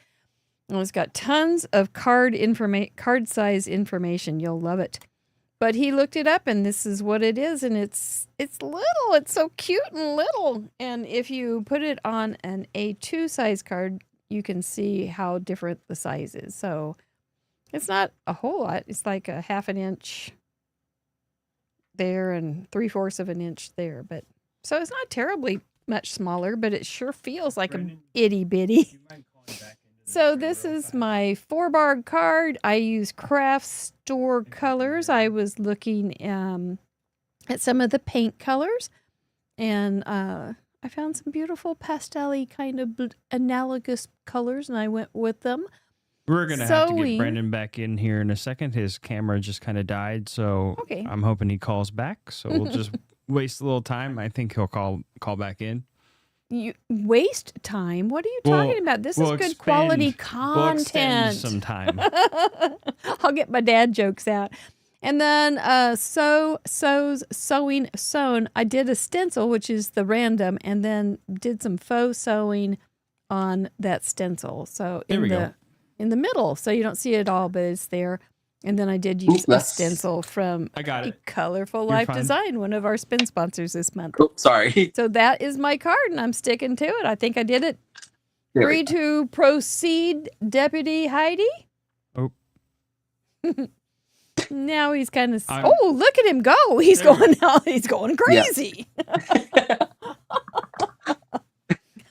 And it's got tons of card size information. You'll love it. But he looked it up, and this is what it is, and it's little. It's so cute and little. And if you put it on an A2 size card, you can see how different the size is. So it's not a whole lot. It's like a 1/2 inch there and 3/4 of an inch there. But so it's not terribly much smaller, but it sure feels like a itty bitty. So this is my 4-bar card. I use Craft Store colors. I was looking at some of the paint colors, and I found some beautiful pastel-y kind of analogous colors, and I went with them. We're going to have to get Brennan back in here in a second. His camera just kind of died, so I'm hoping he calls back. So we'll just waste a little time. I think he'll call back in. You waste time? What are you talking about? This is good quality content. Some time. I'll get my dad jokes out. And then sewn. I did a stencil, which is the random, and then did some faux sewing on that stencil. So in the middle, so you don't see it all, but it's there. And then I did use a stencil from Colorful Life Design, one of our spin sponsors this month. Oh, sorry. So that is my card, and I'm sticking to it. I think I did it. Free to proceed, Deputy Heidi. Oh. Now he's kind of. Oh, look at him go! He's going now. He's going crazy. Yeah.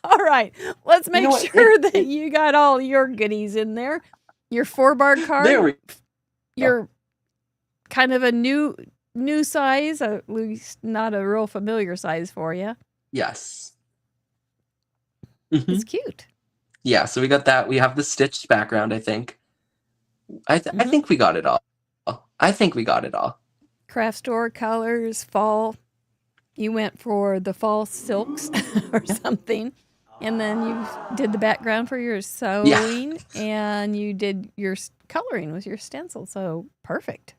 All right, let's make sure that you got all your goodies in there. Your 4-bar card. You're kind of a new size, at least not a real familiar size for you. Yes. It's cute. Yeah, so we got that. We have the stitched background, I think. I think we got it all. Craft store colors, fall. You went for the fall silks or something. And then you did the background for your sewing, and you did your coloring with your stencil. So perfect.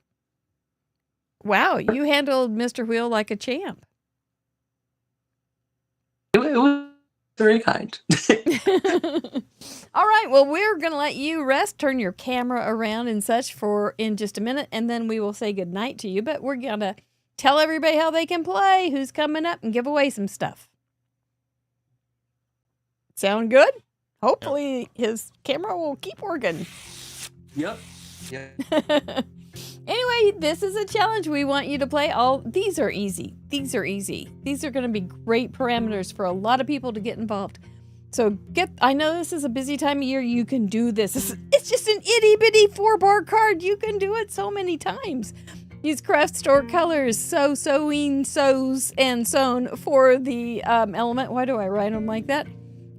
Wow, you handled Mr. Wheel like a champ. It was very kind. All right, well, we're going to let you rest, turn your camera around and such in just a minute, and then we will say goodnight to you. But we're going to tell everybody how they can play, who's coming up, and give away some stuff. Sound good? Hopefully his camera will keep working. Yep. Anyway, this is a challenge. We want you to play these are easy. These are going to be great parameters for a lot of people to get involved. So I know this is a busy time of year. You can do this. It's just an itty bitty 4-bar card. You can do it so many times. Use craft store colors, sewing, sews, and sewn for the element. Why do I write them like that?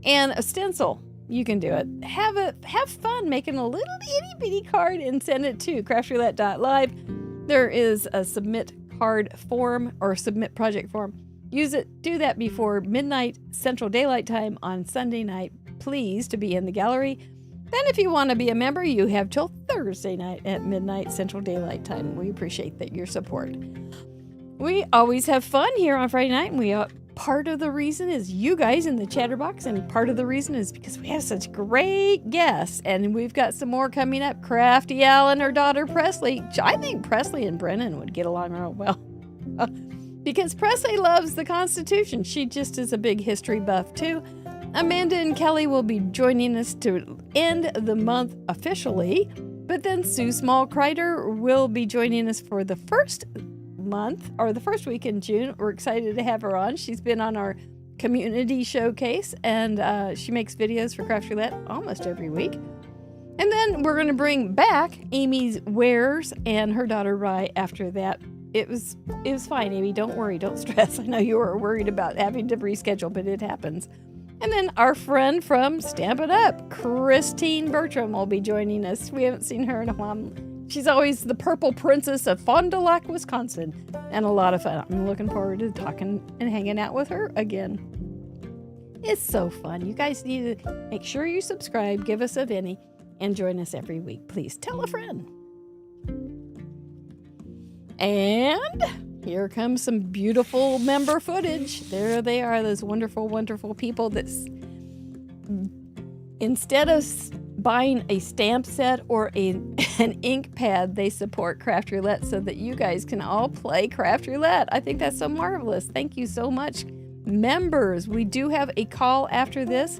And a stencil. You can do it. Have fun making a little itty bitty card and send it to craftroulette.live. There is a submit card form or submit project form. Use it. Do that before midnight Central Daylight Time on Sunday night, please, to be in the gallery. Then if you want to be a member, you have till Thursday night at midnight Central Daylight Time. We appreciate your support. We always have fun here on Friday night, and part of the reason is you guys in the chatterbox, and part of the reason is because we have such great guests, and we've got some more coming up. Crafty Al and her daughter Presley. I think Presley and Brennan would get along real well because Presley loves the Constitution. She just is a big history buff too. Amanda and Kelly will be joining us to end the month officially, but then Sue Small-Kreider will be joining us for the first month or the first week in June. We're excited to have her on. She's been on our community showcase, and she makes videos for Craft Roulette almost every week. And then we're going to bring back Amy's Wares and her daughter Rye after that. It was fine, Amy. Don't worry. Don't stress. I know you were worried about having to reschedule, but it happens. And then our friend from Stamp It Up, Christine Bertram, will be joining us. We haven't seen her in a while. She's always the purple princess of Fond du Lac, Wisconsin, and a lot of fun. I'm looking forward to talking and hanging out with her again. It's so fun. You guys need to make sure you subscribe, give us a Vinny, and join us every week. Please tell a friend. And here comes some beautiful member footage. There they are, those wonderful, wonderful people that's instead of buying a stamp set or an ink pad, they support Craft Roulette so that you guys can all play Craft Roulette. I think that's so marvelous. Thank you so much, members. We do have a call after this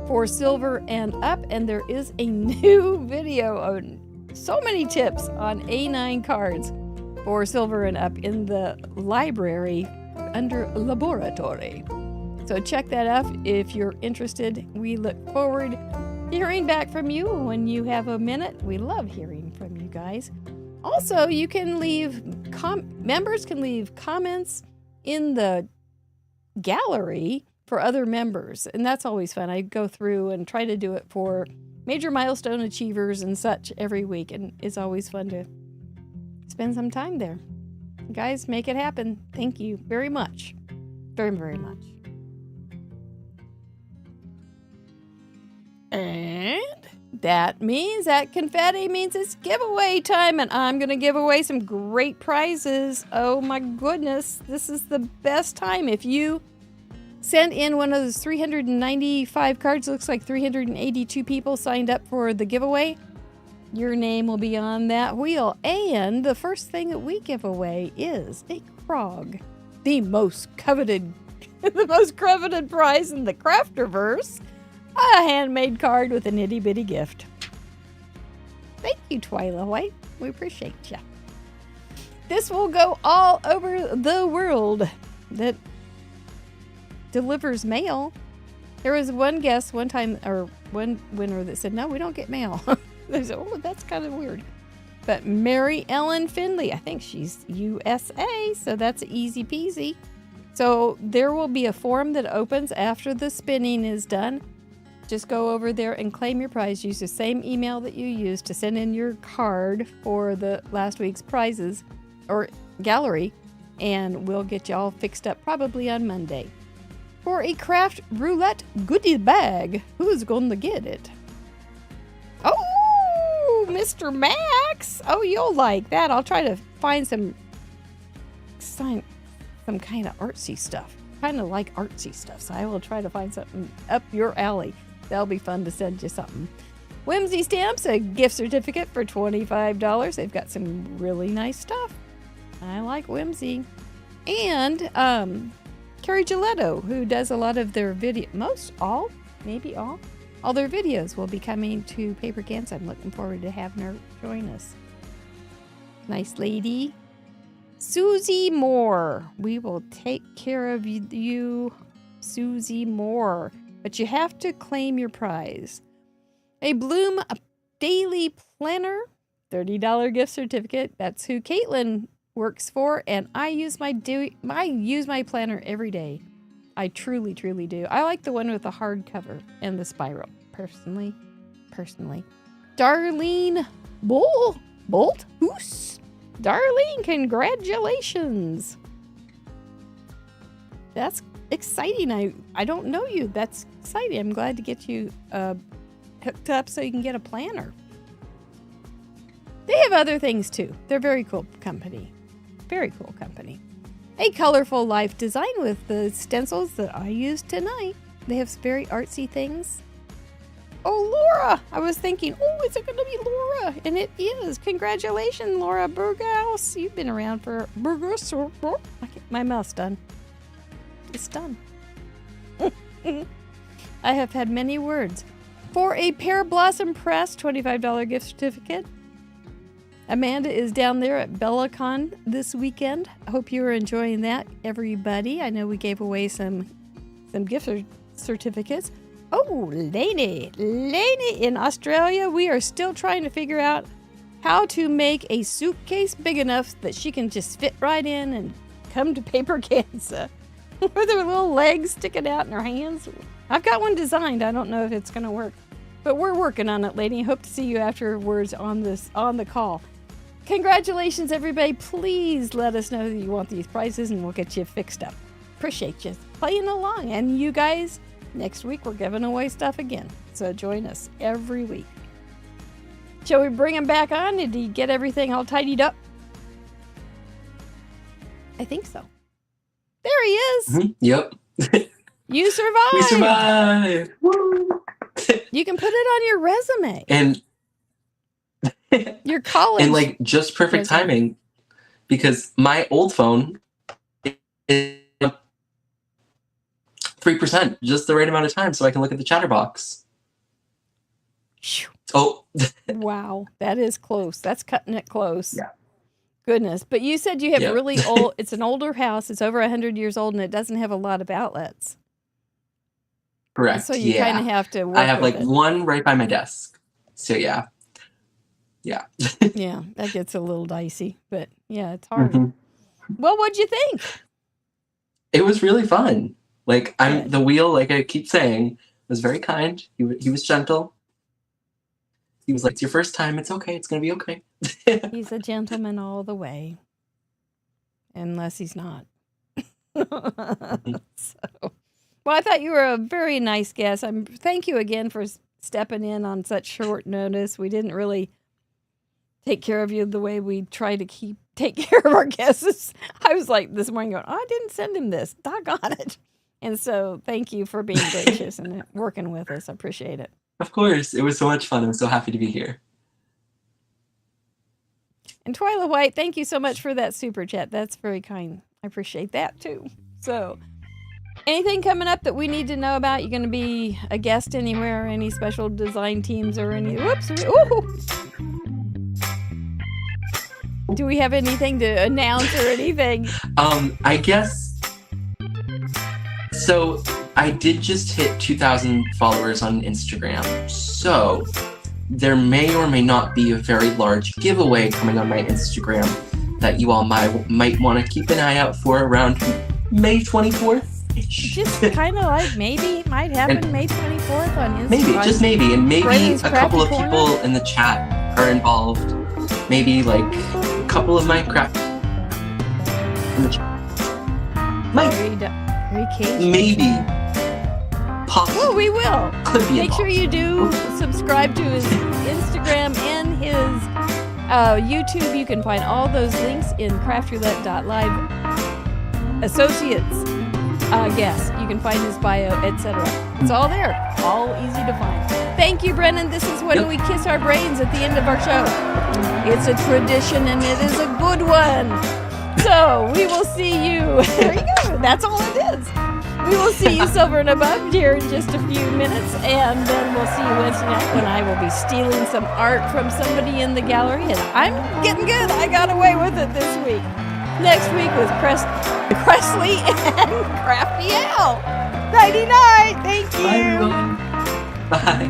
for silver and up, and there is a new video on so many tips on A9 cards for silver and up in the library under laboratory. So check that out if you're interested. We look forward hearing back from you when you have a minute. We love hearing from you guys. Also, you can leave members can leave comments in the gallery for other members, and that's always fun. I go through and try to do it for major milestone achievers and such every week, and it's always fun to spend some time there. Guys, make it happen. Thank you very much. Very, very much. And that means that confetti means it's giveaway time, and I'm going to give away some great prizes. Oh my goodness, this is the best time. If you send in one of those 395 cards, looks like 382 people signed up for the giveaway, your name will be on that wheel. And the first thing that we give away is a Krog, the most coveted prize in the Crafterverse. A handmade card with an itty bitty gift. Thank you, Twyla White. We appreciate you. This will go all over the world that delivers mail. There was one guest one time, or one winner that said, no, we don't get mail. They said, oh, that's kind of weird. But Mary Ellen Finley, I think she's USA, so that's easy peasy. So there will be a form that opens after the spinning is done. Just go over there and claim your prize. Use the same email that you used to send in your card for the last week's prizes or gallery, and we'll get you all fixed up probably on Monday. For a craft roulette goodie bag, who's going to get it? Oh, Mr. Max. Oh, you'll like that. I'll try to find some kind of artsy stuff. Kind of like artsy stuff, so I will try to find something up your alley. That'll be fun to send you something. Whimsy Stamps, a gift certificate for $25. They've got some really nice stuff. I like Whimsy. And Carrie Giletto, who does a lot of their all their videos will be coming to Paper Cans. I'm looking forward to having her join us. Nice lady. Susie Moore. We will take care of you, Susie Moore. But you have to claim your prize. A Bloom Daily Planner, $30 gift certificate. That's who Caitlin works for, and I use my planner every day. I truly, truly do. I like the one with the hardcover and the spiral, personally. Darlene Bolt Hoos. Darlene, congratulations. That's exciting. I don't know you. That's exciting. I'm glad to get you hooked up so you can get a planner. They have other things too. They're very cool company. Very cool company. A Colorful Life design with the stencils that I used tonight. They have very artsy things. Oh, Laura! I was thinking, oh, is it going to be Laura? And it is. Congratulations, Laura Burghouse. You've been around for Burghouse. My mouth's done. It's done. I have had many words. For a Pear Blossom Press, $25 gift certificate. Amanda is down there at BellaCon this weekend. I hope you are enjoying that, everybody. I know we gave away some gift certificates. Oh, Lainey in Australia. We are still trying to figure out how to make a suitcase big enough that she can just fit right in and come to Paper Cans with her little legs sticking out in her hands. I've got one designed. I don't know if it's going to work, but we're working on it, lady. Hope to see you afterwards on the call. Congratulations, everybody. Please let us know that you want these prizes and we'll get you fixed up. Appreciate you playing along. And you guys, next week we're giving away stuff again. So join us every week. Shall we bring him back on? Did he get everything all tidied up? I think so. There he is. Mm-hmm. Yep. You survived. We survived. Woo. You can put it on your resume. And your college. And like just perfect timing, because my old phone is 3%, just the right amount of time so I can look at the chatterbox. Oh. Wow. That is close. That's cutting it close. Yeah. Goodness. But you said you have really old, it's an older house. It's over 100 years old and it doesn't have a lot of outlets. Correct. So you kind of have to work I have like it. one right by my desk. So yeah. Yeah. Yeah, that gets a little dicey, but yeah, it's hard. Mm-hmm. Well, what'd you think? It was really fun. Like the wheel, like I keep saying, was very kind. He was gentle. He was like, it's your first time. It's okay. It's going to be okay. He's a gentleman all the way. Unless he's not. So, well, I thought you were a very nice guest. Thank you again for stepping in on such short notice. We didn't really take care of you the way we try to take care of our guests. I was like this morning going, I didn't send him this. Doggone it. And so thank you for being gracious and working with us. I appreciate it. Of course. It was so much fun. I'm so happy to be here. And Twyla White, thank you so much for that super chat. That's very kind. I appreciate that too. So anything coming up that we need to know about? You're going to be a guest anywhere, any special design teams or any... Whoops. Ooh. Do we have anything to announce or anything? I guess... So, I did just hit 2,000 followers on Instagram. So, there may or may not be a very large giveaway coming on my Instagram that you all might want to keep an eye out for around May 24th. Just kind of like maybe might happen May 24th on Instagram. Maybe, just maybe. And maybe Brennan's a couple of Crafty people Corner? in the chat are involved. Maybe like a couple of my craft. Very cagey. Maybe. Possibly. Well, we will. Could be Make sure you do subscribe to his Instagram and his YouTube. You can find all those links in craftroulette.live. Associates guests. You can find his bio, etc. It's all there. All easy to find. Thank you, Brennan. This is when we kiss our brains at the end of our show. It's a tradition and it is a good one. So we will see you. There you go. That's all it is. We will see you silver and above here in just a few minutes, and then we'll see you Wednesday night when I will be stealing some art from somebody in the gallery, and I'm getting good. I got away with it this week. Next week with Presley and Crafty Al. Nighty-night. Thank you. Bye, everyone. Bye.